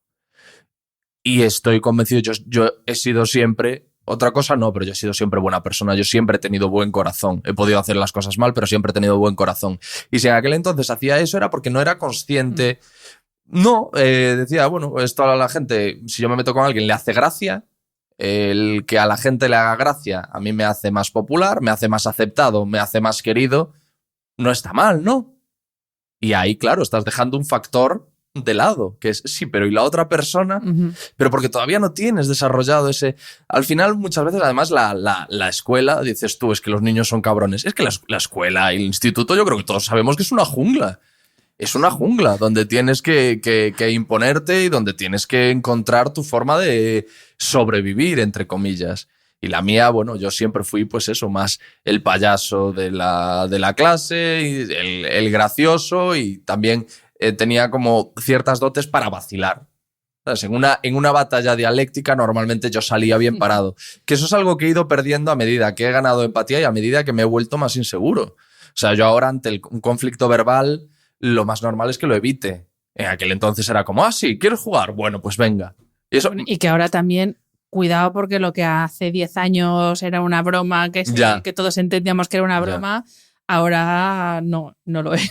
Y estoy convencido, yo he sido siempre, otra cosa no, pero yo he sido siempre buena persona, yo siempre he tenido buen corazón. He podido hacer las cosas mal, pero siempre he tenido buen corazón. Y si en aquel entonces hacía eso era porque no era consciente. No, decía, bueno, esto a la gente, si yo me meto con alguien, le hace gracia. El que a la gente le haga gracia a mí me hace más popular, me hace más aceptado, me hace más querido. No está mal, ¿no? Y ahí, claro, estás dejando un factor de lado, que es, sí, pero ¿y la otra persona? Pero porque todavía no tienes desarrollado ese... Al final, muchas veces, además, la escuela, dices tú, es que los niños son cabrones. Es que la escuela y el instituto, yo creo que todos sabemos que es una jungla. Es una jungla donde tienes que imponerte y donde tienes que encontrar tu forma de sobrevivir, entre comillas. Y la mía, bueno, yo siempre fui, pues eso, más el payaso de la clase, y el gracioso, y también tenía como ciertas dotes para vacilar. ¿Sabes? En una batalla dialéctica normalmente yo salía bien parado. Que eso es algo que he ido perdiendo a medida que he ganado empatía y a medida que me he vuelto más inseguro. O sea, yo ahora ante un conflicto verbal... lo más normal es que lo evite. En aquel entonces era como, sí, ¿quieres jugar? Bueno, pues venga. Y que ahora también, cuidado porque lo que hace 10 años era una broma, que todos entendíamos que era una broma, ahora no lo es.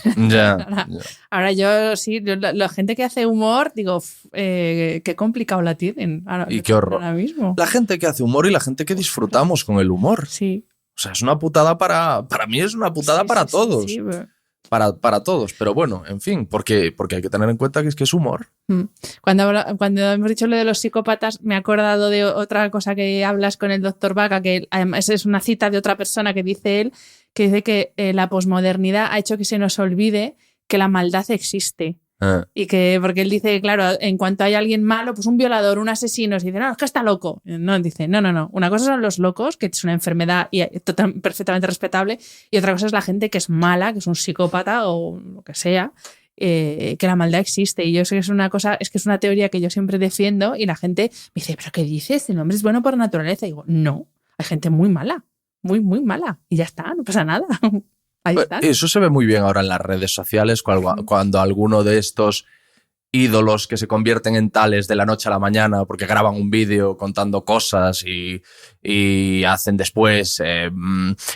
Ahora yo sí, la gente que hace humor, digo, qué complicado la tienen. Ahora, y qué horror. Ahora mismo. La gente que hace humor y la gente que disfrutamos con el humor. Sí. O sea, es una putada para mí es una putada para todos. Sí. Para todos, pero bueno, en fin, porque hay que tener en cuenta que es humor. Cuando hemos dicho lo de los psicópatas, me he acordado de otra cosa que hablas con el doctor Vaca, que además es una cita de otra persona que dice que la posmodernidad ha hecho que se nos olvide que la maldad existe. Y que, porque él dice, claro, en cuanto hay alguien malo, pues un violador, un asesino, se dice, no, es que está loco. No, dice, no. Una cosa son los locos, que es una enfermedad y perfectamente respetable, y otra cosa es la gente que es mala, que es un psicópata o lo que sea, que la maldad existe. Y yo sé que es una teoría que yo siempre defiendo, y la gente me dice, ¿pero qué dices? El hombre es bueno por naturaleza. Y digo, no, hay gente muy mala, muy, muy mala, y ya está, no pasa nada. Ahí está. Eso se ve muy bien ahora en las redes sociales, cuando alguno de estos ídolos que se convierten en tales de la noche a la mañana porque graban un vídeo contando cosas y hacen después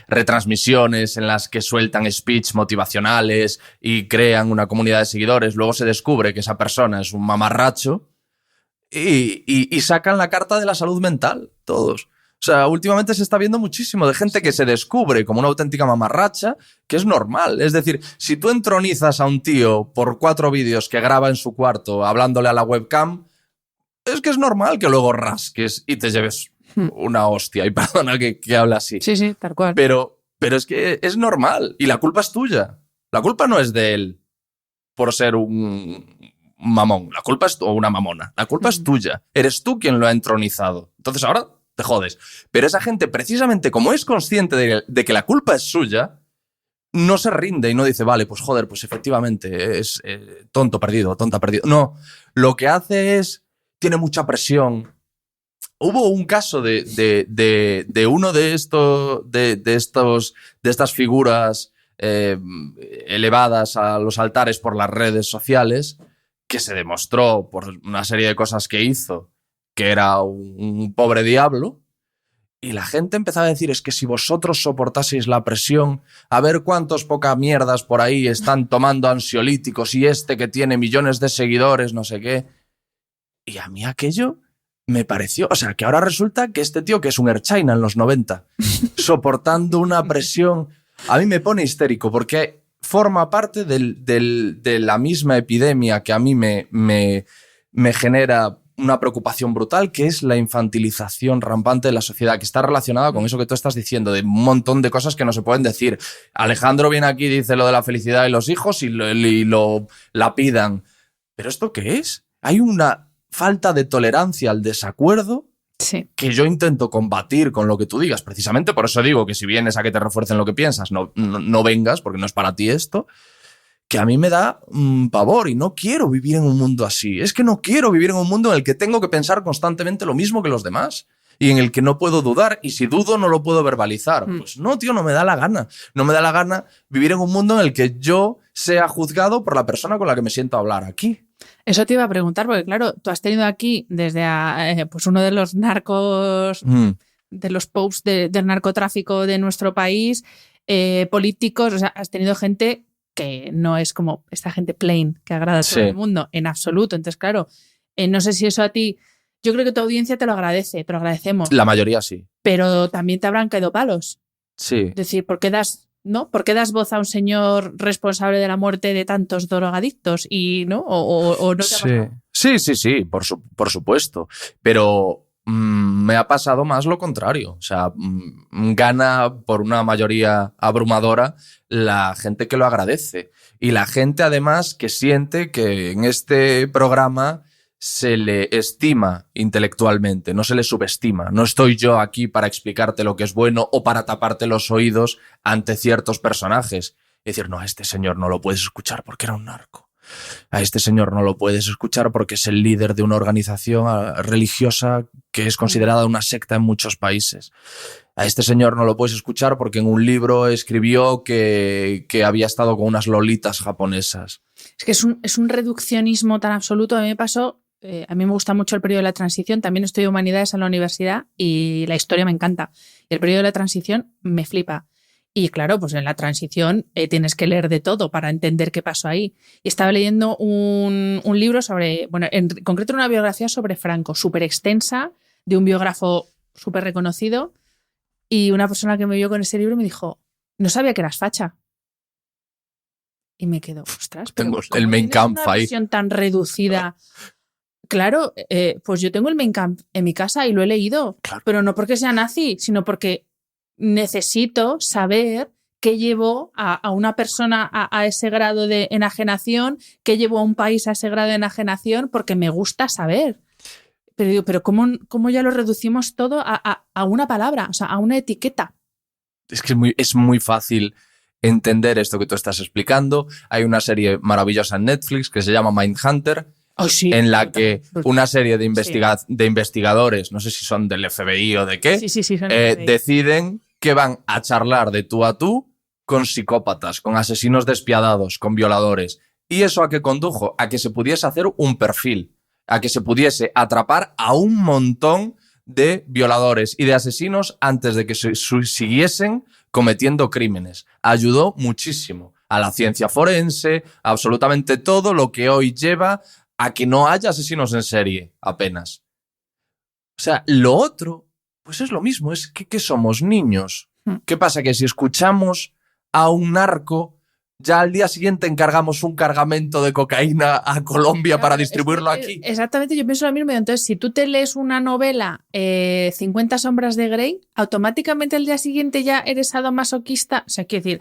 retransmisiones en las que sueltan speech motivacionales y crean una comunidad de seguidores, luego se descubre que esa persona es un mamarracho y sacan la carta de la salud mental, todos. O sea, últimamente se está viendo muchísimo de gente que se descubre como una auténtica mamarracha, que es normal. Es decir, si tú entronizas a un tío por 4 vídeos que graba en su cuarto hablándole a la webcam, es que es normal que luego rasques y te lleves una hostia. Y perdona que hable así. Sí, tal cual. Pero es que es normal y la culpa es tuya. La culpa no es de él por ser un mamón. La culpa es o una mamona. La culpa es tuya. Eres tú quien lo ha entronizado. Entonces ahora... te jodes. Pero esa gente, precisamente como es consciente de que la culpa es suya, no se rinde y no dice, vale, pues joder, pues efectivamente es tonto perdido, tonta perdido. No, lo que hace es, tiene mucha presión. Hubo un caso de uno de estas figuras elevadas a los altares por las redes sociales, que se demostró por una serie de cosas que hizo que era un pobre diablo. Y la gente empezaba a decir, es que si vosotros soportaseis la presión, a ver cuántos poca mierdas por ahí están tomando ansiolíticos y este que tiene millones de seguidores, no sé qué. Y a mí aquello me pareció, o sea, que ahora resulta que este tío que es un Erchaina en los 90, soportando una presión, a mí me pone histérico porque forma parte de la misma epidemia que a mí me genera una preocupación brutal, que es la infantilización rampante de la sociedad, que está relacionada con eso que tú estás diciendo, de un montón de cosas que no se pueden decir. Alejandro viene aquí y dice lo de la felicidad y los hijos y la pidan. ¿Pero esto qué es? Hay una falta de tolerancia al desacuerdo que yo intento combatir con lo que tú digas. Precisamente por eso digo que si vienes a que te refuercen lo que piensas, no vengas, porque no es para ti esto. Que a mí me da pavor y no quiero vivir en un mundo así. Es que no quiero vivir en un mundo en el que tengo que pensar constantemente lo mismo que los demás y en el que no puedo dudar, y si dudo no lo puedo verbalizar. Pues no, tío, no me da la gana. No me da la gana vivir en un mundo en el que yo sea juzgado por la persona con la que me siento a hablar aquí. Eso te iba a preguntar, porque claro, tú has tenido aquí desde pues uno de los narcos, de los posts del narcotráfico de nuestro país, políticos, o sea, has tenido gente que no es como esta gente plain que agrada a todo el mundo, en absoluto. Entonces, claro, no sé si eso a ti... Yo creo que tu audiencia te lo agradece, te lo agradecemos. La mayoría sí. Pero también te habrán caído palos. Sí. Es decir, ¿por qué das voz a un señor responsable de la muerte de tantos drogadictos? Y, ¿no? ¿O no te ha pasado? Sí, por supuesto. Pero me ha pasado más lo contrario. O sea, gana por una mayoría abrumadora la gente que lo agradece. Y la gente, además, que siente que en este programa se le estima intelectualmente, no se le subestima. No estoy yo aquí para explicarte lo que es bueno o para taparte los oídos ante ciertos personajes. Y decir, no, a este señor no lo puedes escuchar porque era un narco. A este señor no lo puedes escuchar porque es el líder de una organización religiosa que es considerada una secta en muchos países. A este señor no lo puedes escuchar porque en un libro escribió que había estado con unas lolitas japonesas. Es que es un reduccionismo tan absoluto. A mí me pasó, a mí me gusta mucho el periodo de la transición. También estudio humanidades en la universidad y la historia me encanta. Y el periodo de la transición me flipa. Y claro, pues en la transición tienes que leer de todo para entender qué pasó ahí. Y estaba leyendo un libro sobre, bueno, en concreto una biografía sobre Franco, súper extensa, de un biógrafo súper reconocido. Y una persona que me vio con ese libro me dijo, no sabía que eras facha. Y me quedo, ostras, tengo el Mein Kampf ahí. Una visión tan reducida. Claro, pues yo tengo el Mein Kampf en mi casa y lo he leído, claro. Pero no porque sea nazi, sino porque necesito saber qué llevó a una persona a ese grado de enajenación, qué llevó a un país a ese grado de enajenación, porque me gusta saber. Pero digo, pero ¿cómo ya lo reducimos todo a una palabra, o sea, a una etiqueta? Es que es muy fácil entender esto que tú estás explicando. Hay una serie maravillosa en Netflix que se llama Mindhunter, en la que una serie de investigadores, no sé si son del FBI o de qué, deciden que van a charlar de tú a tú con psicópatas, con asesinos despiadados, con violadores. ¿Y eso a qué condujo? A que se pudiese hacer un perfil, a que se pudiese atrapar a un montón de violadores y de asesinos antes de que se siguiesen cometiendo crímenes. Ayudó muchísimo a la ciencia forense, a absolutamente todo lo que hoy lleva a que no haya asesinos en serie apenas. O sea, lo otro, pues es lo mismo, es que somos niños. ¿Qué pasa? Que si escuchamos a un narco, ya al día siguiente encargamos un cargamento de cocaína a Colombia para distribuirlo aquí. Exactamente, yo pienso lo mismo. Entonces, si tú te lees una novela, 50 sombras de Grey, automáticamente al día siguiente ya eres sadomasoquista. O sea, quiero decir,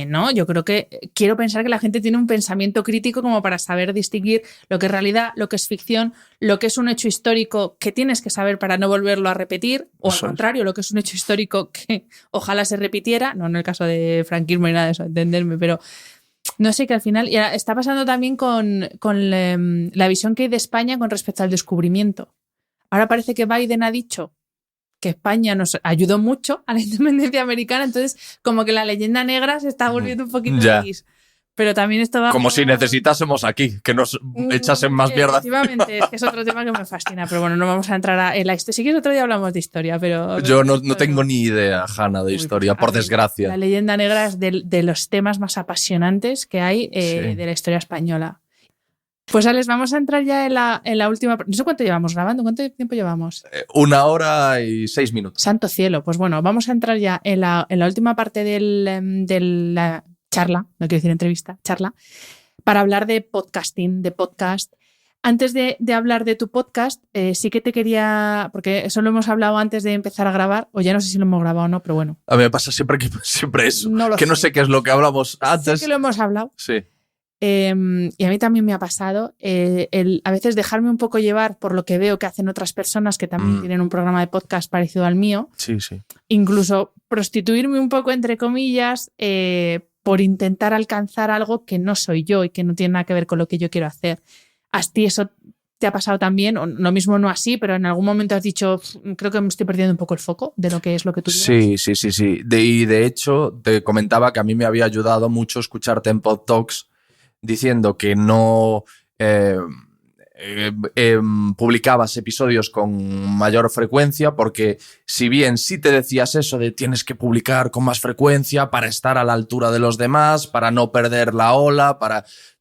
No, yo creo que quiero pensar que la gente tiene un pensamiento crítico como para saber distinguir lo que es realidad, lo que es ficción, lo que es un hecho histórico que tienes que saber para no volverlo a repetir, o al contrario, lo que es un hecho histórico que ojalá se repitiera, no en el caso de franquismo ni nada de eso, entenderme, pero no sé, que al final y está pasando también con la visión que hay de España con respecto al descubrimiento. Ahora parece que Biden ha dicho que España nos ayudó mucho a la independencia americana, entonces como que la leyenda negra se está volviendo un poquito gris. Pero también esto va... Como si necesitásemos aquí, que nos echasen más mierda. Efectivamente, es que es otro tema que me fascina, pero bueno, no vamos a entrar en la historia. Si quieres otro día hablamos de historia, pero... Yo no tengo ni idea, Hanna, de historia, por desgracia. La leyenda negra es de los temas más apasionantes que hay de la historia española. Pues Alex, vamos a entrar ya en la última... No sé cuánto llevamos grabando, ¿cuánto tiempo llevamos? 1 hora y 6 minutos. Santo cielo, pues bueno, vamos a entrar ya en la última parte de la charla, no quiero decir entrevista, charla, para hablar de podcasting, de podcast. Antes de hablar de tu podcast, sí que te quería, porque eso lo hemos hablado antes de empezar a grabar, o ya no sé si lo hemos grabado o no, pero bueno. A mí me pasa siempre eso, no sé qué es lo que hablamos antes. Sí que lo hemos hablado. Sí. Y a mí también me ha pasado a veces dejarme un poco llevar por lo que veo que hacen otras personas que también tienen un programa de podcast parecido al mío. Sí, sí. Incluso prostituirme un poco, entre comillas, por intentar alcanzar algo que no soy yo y que no tiene nada que ver con lo que yo quiero hacer. ¿A ti eso te ha pasado también? O lo mismo no así, pero en algún momento has dicho, creo que me estoy perdiendo un poco el foco de lo que es lo que tú dices. Sí. Y de hecho, te comentaba que a mí me había ayudado mucho escucharte en Pod Talks diciendo que no publicabas episodios con mayor frecuencia, porque si bien sí te decías eso de tienes que publicar con más frecuencia para estar a la altura de los demás, para no perder la ola,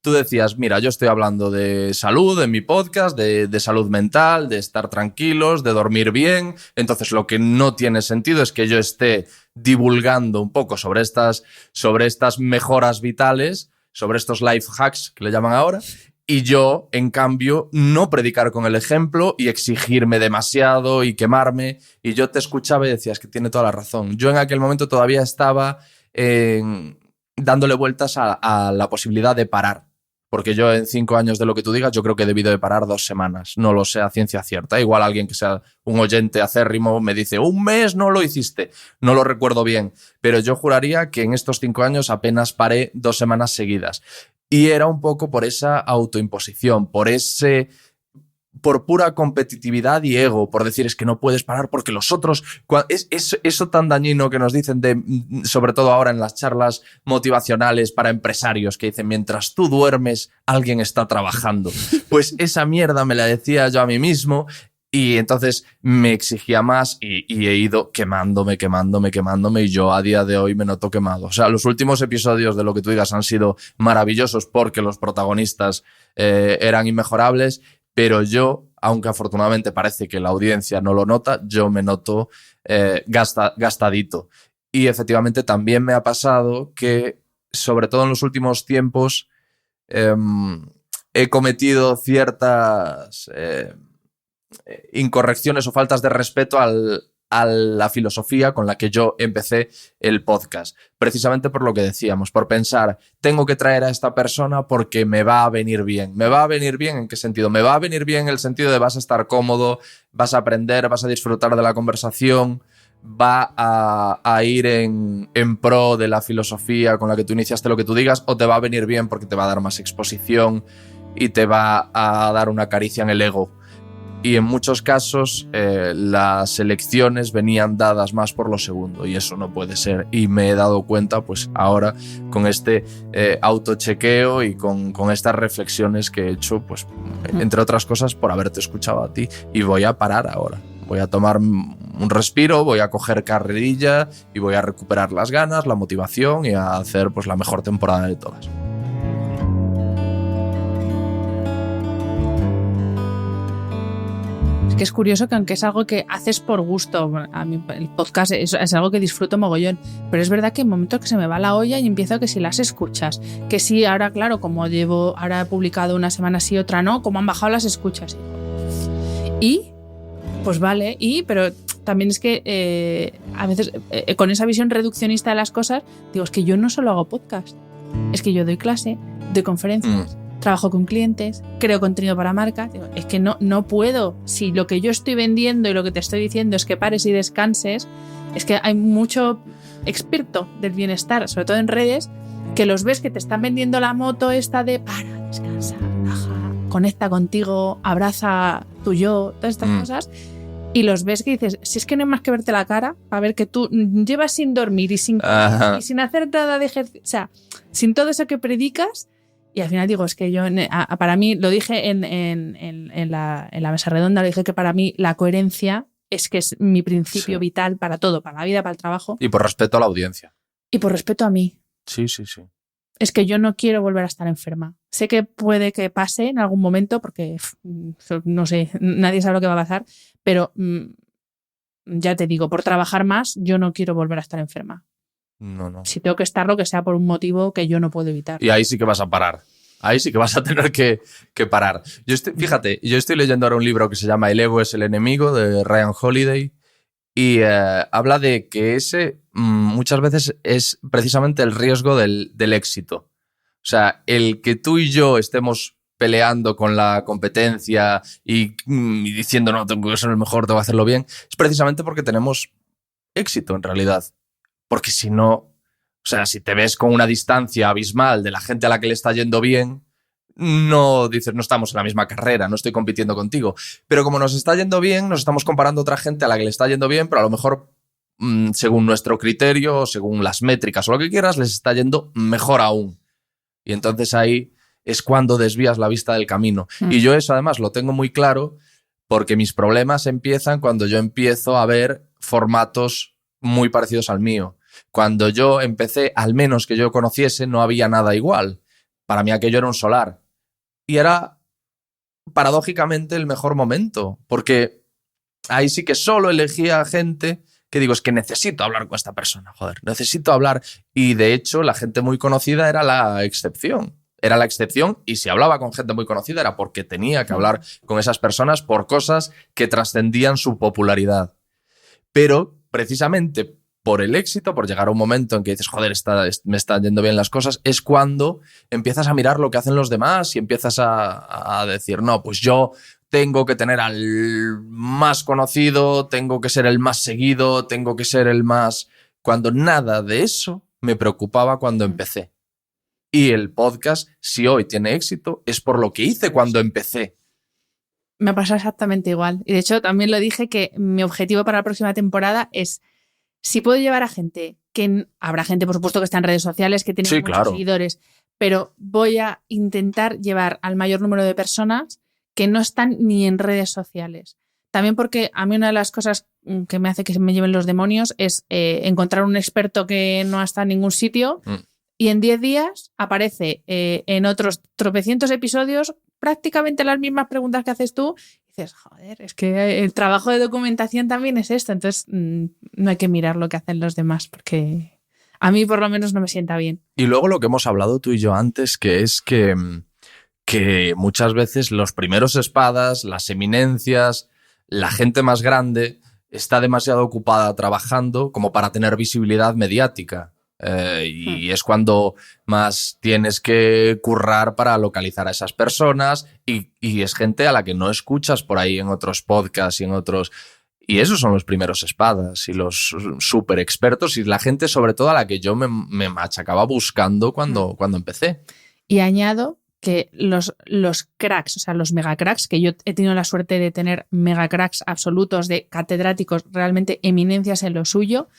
tú decías, mira, yo estoy hablando de salud en mi podcast, de salud mental, de estar tranquilos, de dormir bien, entonces lo que no tiene sentido es que yo esté divulgando un poco sobre estas mejoras vitales, sobre estos life hacks que le llaman ahora, y yo, en cambio, no predicar con el ejemplo y exigirme demasiado y quemarme. Y yo te escuchaba y decías que tiene toda la razón. Yo en aquel momento todavía estaba dándole vueltas a la posibilidad de parar. Porque yo en 5 años de lo que tú digas, yo creo que he debido de parar 2 semanas. No lo sé a ciencia cierta. Igual alguien que sea un oyente acérrimo me dice, 1 mes no lo hiciste. No lo recuerdo bien. Pero yo juraría que en estos 5 años apenas paré 2 semanas seguidas. Y era un poco por esa autoimposición, por pura competitividad y ego, por decir es que no puedes parar porque los otros... Eso tan dañino que nos dicen, sobre todo ahora en las charlas motivacionales para empresarios, que dicen, mientras tú duermes, alguien está trabajando. Pues esa mierda me la decía yo a mí mismo. Y entonces me exigía más y he ido quemándome y yo a día de hoy me noto quemado. O sea, los últimos episodios de lo que tú digas han sido maravillosos porque los protagonistas eran inmejorables, pero yo, aunque afortunadamente parece que la audiencia no lo nota, yo me noto gastadito. Y efectivamente también me ha pasado que, sobre todo en los últimos tiempos, he cometido ciertas... incorrecciones o faltas de respeto a la filosofía con la que yo empecé el podcast. Precisamente por lo que decíamos, por pensar, tengo que traer a esta persona porque me va a venir bien. ¿Me va a venir bien en qué sentido? Me va a venir bien en el sentido de vas a estar cómodo, vas a aprender, vas a disfrutar de la conversación, va a ir en pro de la filosofía con la que tú iniciaste lo que tú digas, o te va a venir bien porque te va a dar más exposición y te va a dar una caricia en el ego. Y en muchos casos las elecciones venían dadas más por lo segundo y eso no puede ser. Y me he dado cuenta pues ahora con este autochequeo y con estas reflexiones que he hecho, pues entre otras cosas por haberte escuchado a ti. Y voy a parar ahora. Voy a tomar un respiro, voy a coger carrerilla y voy a recuperar las ganas, la motivación y a hacer pues la mejor temporada de todas. Es que es curioso que aunque es algo que haces por gusto, a mí el podcast es algo que disfruto mogollón, pero es verdad que en momentos que se me va la olla y empiezo que si las escuchas, que sí, ahora claro, como ahora he publicado una semana sí, otra no, como han bajado las escuchas. Y, pues vale, pero también es que a veces con esa visión reduccionista de las cosas, digo, es que yo no solo hago podcast, es que yo doy clase, doy conferencias, trabajo con clientes, creo contenido para marcas. Digo, es que no puedo. Si lo que yo estoy vendiendo y lo que te estoy diciendo es que pares y descanses, es que hay mucho experto del bienestar, sobre todo en redes, que los ves que te están vendiendo la moto esta de para, descansa, baja, conecta contigo, abraza tu yo, todas estas cosas, y los ves que dices, si es que no hay más que verte la cara para ver que tú llevas sin dormir y sin hacer nada de ejercicio, o sea, sin todo eso que predicas. Y al final digo, es que yo, para mí, lo dije en la mesa redonda, lo dije que para mí la coherencia es que es mi principio vital para todo, para la vida, para el trabajo. Y por respeto a la audiencia. Y por respeto a mí. Sí. Es que yo no quiero volver a estar enferma. Sé que puede que pase en algún momento porque, no sé, nadie sabe lo que va a pasar, pero ya te digo, por trabajar más, yo no quiero volver a estar enferma. No. Si tengo que estarlo, que sea por un motivo que yo no puedo evitar. Y ahí sí que vas a parar. Ahí sí que vas a tener que parar. Fíjate, yo estoy leyendo ahora un libro que se llama El ego es el enemigo, de Ryan Holiday, y habla de que ese muchas veces es precisamente el riesgo del éxito. O sea, el que tú y yo estemos peleando con la competencia y diciendo, no, tengo que ser el mejor, tengo que hacerlo bien, es precisamente porque tenemos éxito en realidad. Porque si no, o sea, si te ves con una distancia abismal de la gente a la que le está yendo bien, no dices, no estamos en la misma carrera, no estoy compitiendo contigo. Pero como nos está yendo bien, nos estamos comparando a otra gente a la que le está yendo bien, pero a lo mejor, según nuestro criterio, según las métricas o lo que quieras, les está yendo mejor aún. Y entonces ahí es cuando desvías la vista del camino. Y yo eso además lo tengo muy claro porque mis problemas empiezan cuando yo empiezo a ver formatos muy parecidos al mío. Cuando yo empecé, al menos que yo conociese, no había nada igual. Para mí aquello era un solar. Y era, paradójicamente, el mejor momento. Porque ahí sí que solo elegía gente que digo, es que necesito hablar con esta persona, joder, necesito hablar. Y de hecho, la gente muy conocida era la excepción. Era la excepción, y si hablaba con gente muy conocida era porque tenía que hablar con esas personas por cosas que trascendían su popularidad. Pero, precisamente por el éxito, por llegar a un momento en que dices, joder, me están yendo bien las cosas, es cuando empiezas a mirar lo que hacen los demás y empiezas a decir, no, pues yo tengo que tener al más conocido, tengo que ser el más seguido, tengo que ser el más... Cuando nada de eso me preocupaba cuando empecé. Y el podcast, si hoy tiene éxito, es por lo que hice cuando empecé. Me pasa exactamente igual. Y de hecho, también lo dije que mi objetivo para la próxima temporada es, si puedo llevar a gente, que habrá gente, por supuesto, que está en redes sociales, que tiene muchos seguidores, pero voy a intentar llevar al mayor número de personas que no están ni en redes sociales. También porque a mí una de las cosas que me hace que me lleven los demonios es encontrar un experto que no está en ningún sitio y en 10 días aparece en otros tropecientos episodios prácticamente las mismas preguntas que haces tú. Y dices, joder, es que el trabajo de documentación también es esto. Entonces no hay que mirar lo que hacen los demás porque a mí por lo menos no me sienta bien. Y luego lo que hemos hablado tú y yo antes, que es que muchas veces los primeros espadas, las eminencias, la gente más grande está demasiado ocupada trabajando como para tener visibilidad mediática. Y es cuando más tienes que currar para localizar a esas personas y es gente a la que no escuchas por ahí en otros podcasts y en otros... Y esos son los primeros espadas y los súper expertos y la gente sobre todo a la que yo me machacaba buscando cuando empecé. Y añado que los cracks, o sea, los megacracks, que yo he tenido la suerte de tener megacracks absolutos, de catedráticos, realmente eminencias en lo suyo,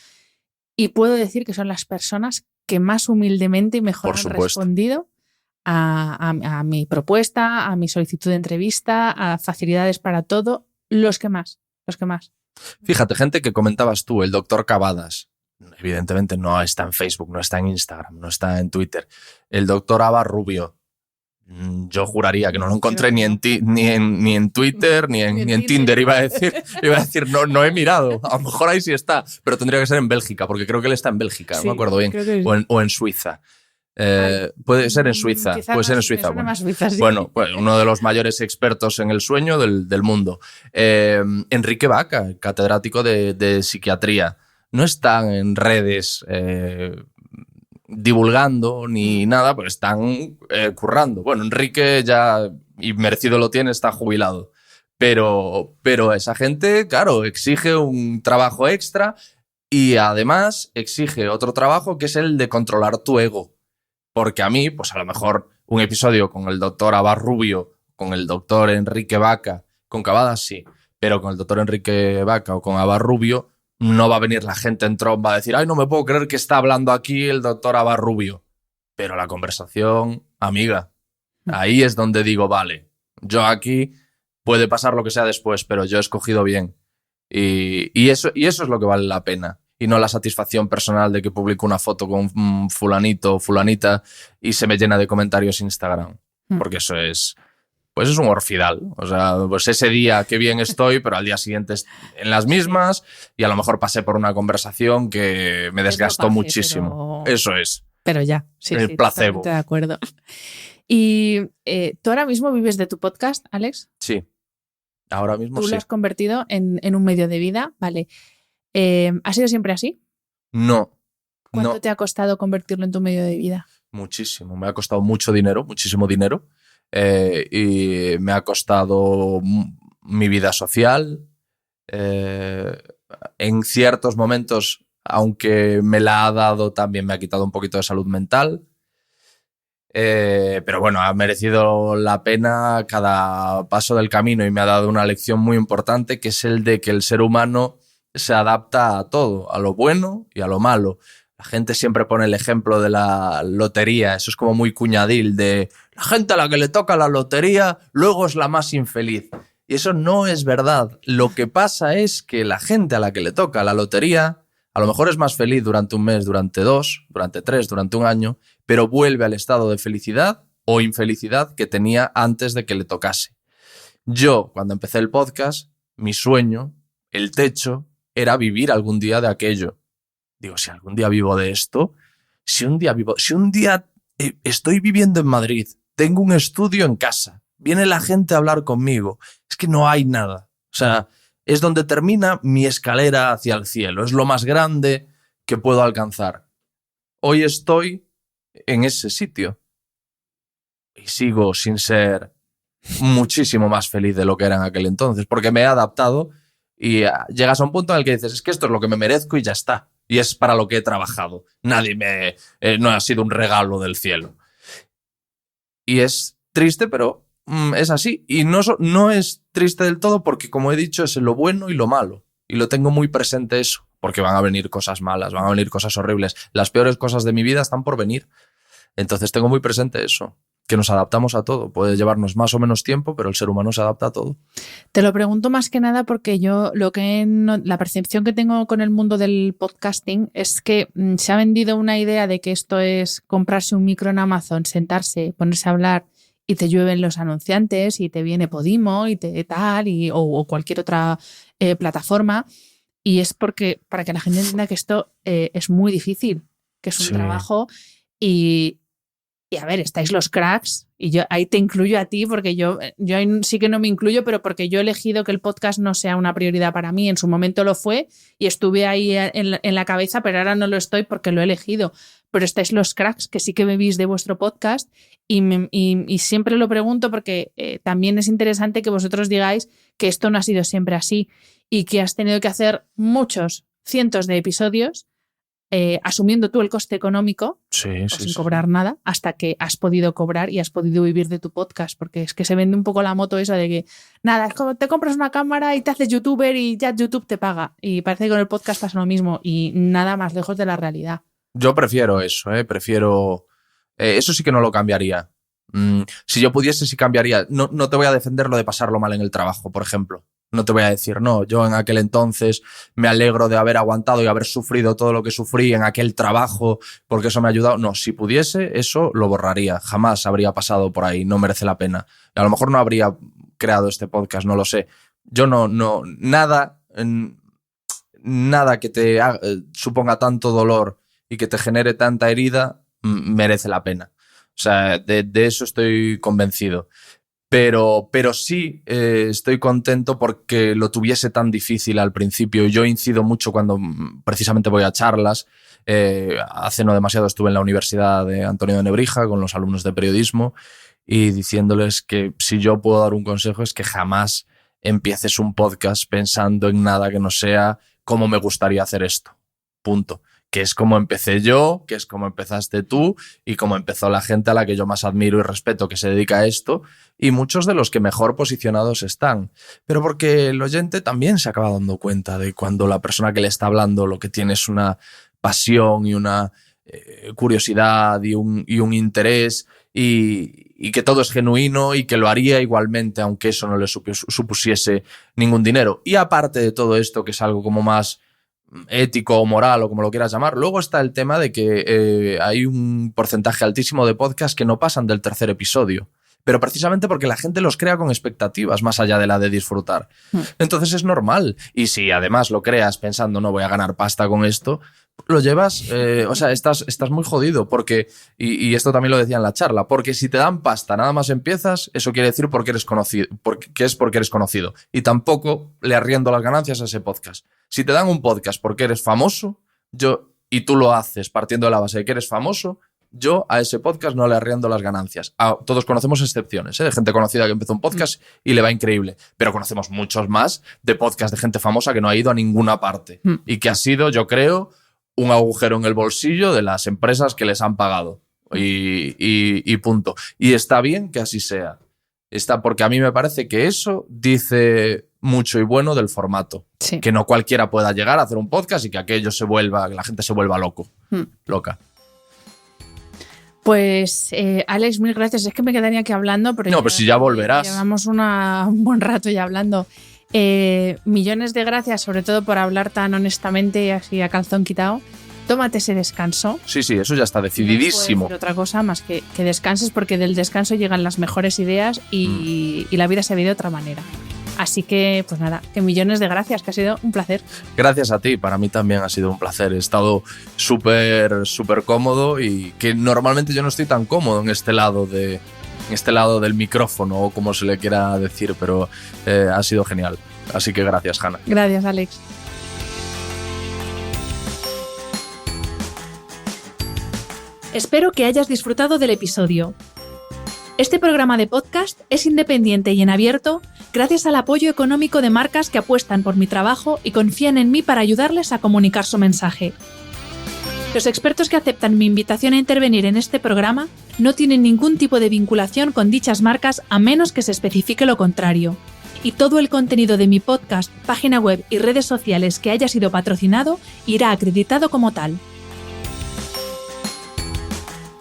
y puedo decir que son las personas que más humildemente y mejor han respondido a mi propuesta, a mi solicitud de entrevista, a facilidades para todo, los que más. Fíjate, gente que comentabas tú, el doctor Cavadas, evidentemente no está en Facebook, no está en Instagram, no está en Twitter. El doctor Aba Rubio, yo juraría que no lo encontré ni en Twitter, ni en Tinder. Iba a decir no he mirado. A lo mejor ahí sí está, pero tendría que ser en Bélgica, porque creo que él está en Bélgica, sí, no me acuerdo bien. O en Suiza. Puede ser en Suiza. Puede ser en Suiza. Bueno. Suiza, sí. Bueno, pues uno de los mayores expertos en el sueño del mundo. Enrique Vaca, catedrático de psiquiatría. No están en redes divulgando ni nada, pues están currando. Bueno, Enrique ya, y merecido lo tiene, está jubilado. Pero esa gente, claro, exige un trabajo extra y además exige otro trabajo que es el de controlar tu ego. Porque a mí, pues a lo mejor un episodio con el doctor Abad Rubio, con el doctor Enrique Vaca, con Cavadas sí, pero con el doctor Enrique Vaca o con Abad Rubio no va a venir la gente en tromba a decir, ay, no me puedo creer que está hablando aquí el doctor Abad Rubio. Pero la conversación, amiga, ahí es donde digo, vale, yo aquí puede pasar lo que sea después, pero yo he escogido bien. Y eso es lo que vale la pena. Y no la satisfacción personal de que publico una foto con fulanito o fulanita y se me llena de comentarios Instagram. Porque eso es... Pues es un orfidal. O sea, pues ese día qué bien estoy, pero al día siguiente en las mismas y a lo mejor pasé por una conversación que me desgastó muchísimo. Pero... Eso es. Pero ya, sí, el placebo. De acuerdo. ¿Y tú ahora mismo vives de tu podcast, Alex? Sí, ahora mismo sí. ¿Tú lo has convertido en un medio de vida? Vale. ¿Ha sido siempre así? No. ¿Cuánto te ha costado convertirlo en tu medio de vida? Muchísimo. Me ha costado mucho dinero, muchísimo dinero. Y me ha costado mi vida social. En ciertos momentos, aunque me la ha dado, también me ha quitado un poquito de salud mental. Pero bueno, ha merecido la pena cada paso del camino y me ha dado una lección muy importante, que es el de que el ser humano se adapta a todo, a lo bueno y a lo malo. La gente siempre pone el ejemplo de la lotería, eso es como muy cuñadil, de la gente a la que le toca la lotería luego es la más infeliz. Y eso no es verdad. Lo que pasa es que la gente a la que le toca la lotería a lo mejor es más feliz durante un mes, durante 2, durante 3, durante un año, pero vuelve al estado de felicidad o infelicidad que tenía antes de que le tocase. Yo, cuando empecé el podcast, mi sueño, el techo, era vivir algún día de aquello. Digo, si algún día vivo de esto, si un día estoy viviendo en Madrid, tengo un estudio en casa, viene la gente a hablar conmigo, es que no hay nada. O sea, es donde termina mi escalera hacia el cielo, es lo más grande que puedo alcanzar. Hoy estoy en ese sitio y sigo sin ser muchísimo más feliz de lo que era en aquel entonces, porque me he adaptado y llegas a un punto en el que dices, es que esto es lo que me merezco y ya está. Y es para lo que he trabajado. No ha sido un regalo del cielo. Y es triste, pero es así. Y no es triste del todo porque, como he dicho, es lo bueno y lo malo. Y lo tengo muy presente eso. Porque van a venir cosas malas, van a venir cosas horribles. Las peores cosas de mi vida están por venir. Entonces tengo muy presente eso. Que nos adaptamos a todo. Puede llevarnos más o menos tiempo, pero el ser humano se adapta a todo. Te lo pregunto más que nada porque yo la percepción que tengo con el mundo del podcasting es que se ha vendido una idea de que esto es comprarse un micro en Amazon, sentarse, ponerse a hablar y te llueven los anunciantes y te viene Podimo y te tal o cualquier otra plataforma. Y es porque para que la gente entienda que esto es muy difícil, que es un trabajo y a ver, estáis los cracks y yo ahí te incluyo a ti porque yo ahí sí que no me incluyo, pero porque yo he elegido que el podcast no sea una prioridad para mí. En su momento lo fue y estuve ahí en la cabeza, pero ahora no lo estoy porque lo he elegido. Pero estáis los cracks que sí que bebís de vuestro podcast y siempre lo pregunto porque también es interesante que vosotros digáis que esto no ha sido siempre así y que has tenido que hacer muchos cientos de episodios asumiendo tú el coste económico sin cobrar nada hasta que has podido cobrar y has podido vivir de tu podcast, porque es que se vende un poco la moto esa de que nada, es como te compras una cámara y te haces youtuber y ya YouTube te paga, y parece que con el podcast pasa lo mismo y nada más lejos de la realidad. Yo prefiero eso, prefiero eso sí que no lo cambiaría. Si yo pudiese sí cambiaría. No te voy a defender lo de pasarlo mal en el trabajo, por ejemplo. No te voy a decir, no, yo en aquel entonces me alegro de haber aguantado y haber sufrido todo lo que sufrí en aquel trabajo porque eso me ha ayudado. No, si pudiese, eso lo borraría. Jamás habría pasado por ahí, no merece la pena. A lo mejor no habría creado este podcast, no lo sé. Yo nada que te suponga tanto dolor y que te genere tanta herida merece la pena. O sea, de eso estoy convencido. Pero sí estoy contento porque lo tuviese tan difícil al principio. Yo incido mucho cuando precisamente voy a charlas. Hace no demasiado estuve en la Universidad de Antonio de Nebrija con los alumnos de periodismo y diciéndoles que si yo puedo dar un consejo es que jamás empieces un podcast pensando en nada que no sea cómo me gustaría hacer esto. Punto. Que es como empecé yo, que es como empezaste tú y como empezó la gente a la que yo más admiro y respeto que se dedica a esto y muchos de los que mejor posicionados están. Pero porque el oyente también se acaba dando cuenta de cuando la persona que le está hablando lo que tiene es una pasión y una curiosidad y un interés y que todo es genuino y que lo haría igualmente aunque eso no le supusiese ningún dinero. Y aparte de todo esto, que es algo como más ético o moral o como lo quieras llamar, luego está el tema de que hay un porcentaje altísimo de podcasts que no pasan del 3er episodio, pero precisamente porque la gente los crea con expectativas más allá de la de disfrutar. Entonces es normal. Y si además lo creas pensando no voy a ganar pasta con esto, lo llevas, o sea, estás muy jodido porque, y esto también lo decía en la charla, porque si te dan pasta nada más empiezas, eso quiere decir porque eres conocido, porque eres conocido y tampoco le arriendo las ganancias a ese podcast. Si te dan un podcast porque eres famoso, y tú lo haces partiendo de la base de que eres famoso, yo a ese podcast no le arriendo las ganancias. Todos conocemos excepciones, de gente conocida que empezó un podcast y le va increíble, pero conocemos muchos más de podcasts de gente famosa que no ha ido a ninguna parte y que ha sido, yo creo, un agujero en el bolsillo de las empresas que les han pagado y punto. Y está bien que así sea. Porque a mí me parece que eso dice mucho y bueno del formato. Sí. Que no cualquiera pueda llegar a hacer un podcast y que aquello que la gente se vuelva loca. Pues, Alex, mil gracias. Es que me quedaría aquí hablando. Pero pues si ya volverás. Llevamos un buen rato ya hablando. Millones de gracias, sobre todo por hablar tan honestamente y así a calzón quitado. Tómate ese descanso. Sí, eso ya está decididísimo. No puedo decir otra cosa más que descanses, porque del descanso llegan las mejores ideas y la vida se ve de otra manera. Así que, pues nada, que millones de gracias, que ha sido un placer. Gracias a ti, para mí también ha sido un placer. He estado súper cómodo y que normalmente yo no estoy tan cómodo en este lado del micrófono o como se le quiera decir, pero ha sido genial. Así que gracias, Hanna. Gracias, Alex. Espero que hayas disfrutado del episodio. Este programa de podcast es independiente y en abierto gracias al apoyo económico de marcas que apuestan por mi trabajo y confían en mí para ayudarles a comunicar su mensaje. Los expertos que aceptan mi invitación a intervenir en este programa no tienen ningún tipo de vinculación con dichas marcas a menos que se especifique lo contrario. Y todo el contenido de mi podcast, página web y redes sociales que haya sido patrocinado irá acreditado como tal.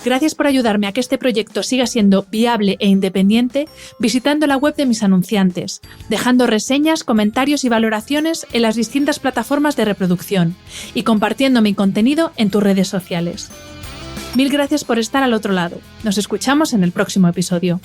Gracias por ayudarme a que este proyecto siga siendo viable e independiente visitando la web de mis anunciantes, dejando reseñas, comentarios y valoraciones en las distintas plataformas de reproducción y compartiendo mi contenido en tus redes sociales. Mil gracias por estar al otro lado. Nos escuchamos en el próximo episodio.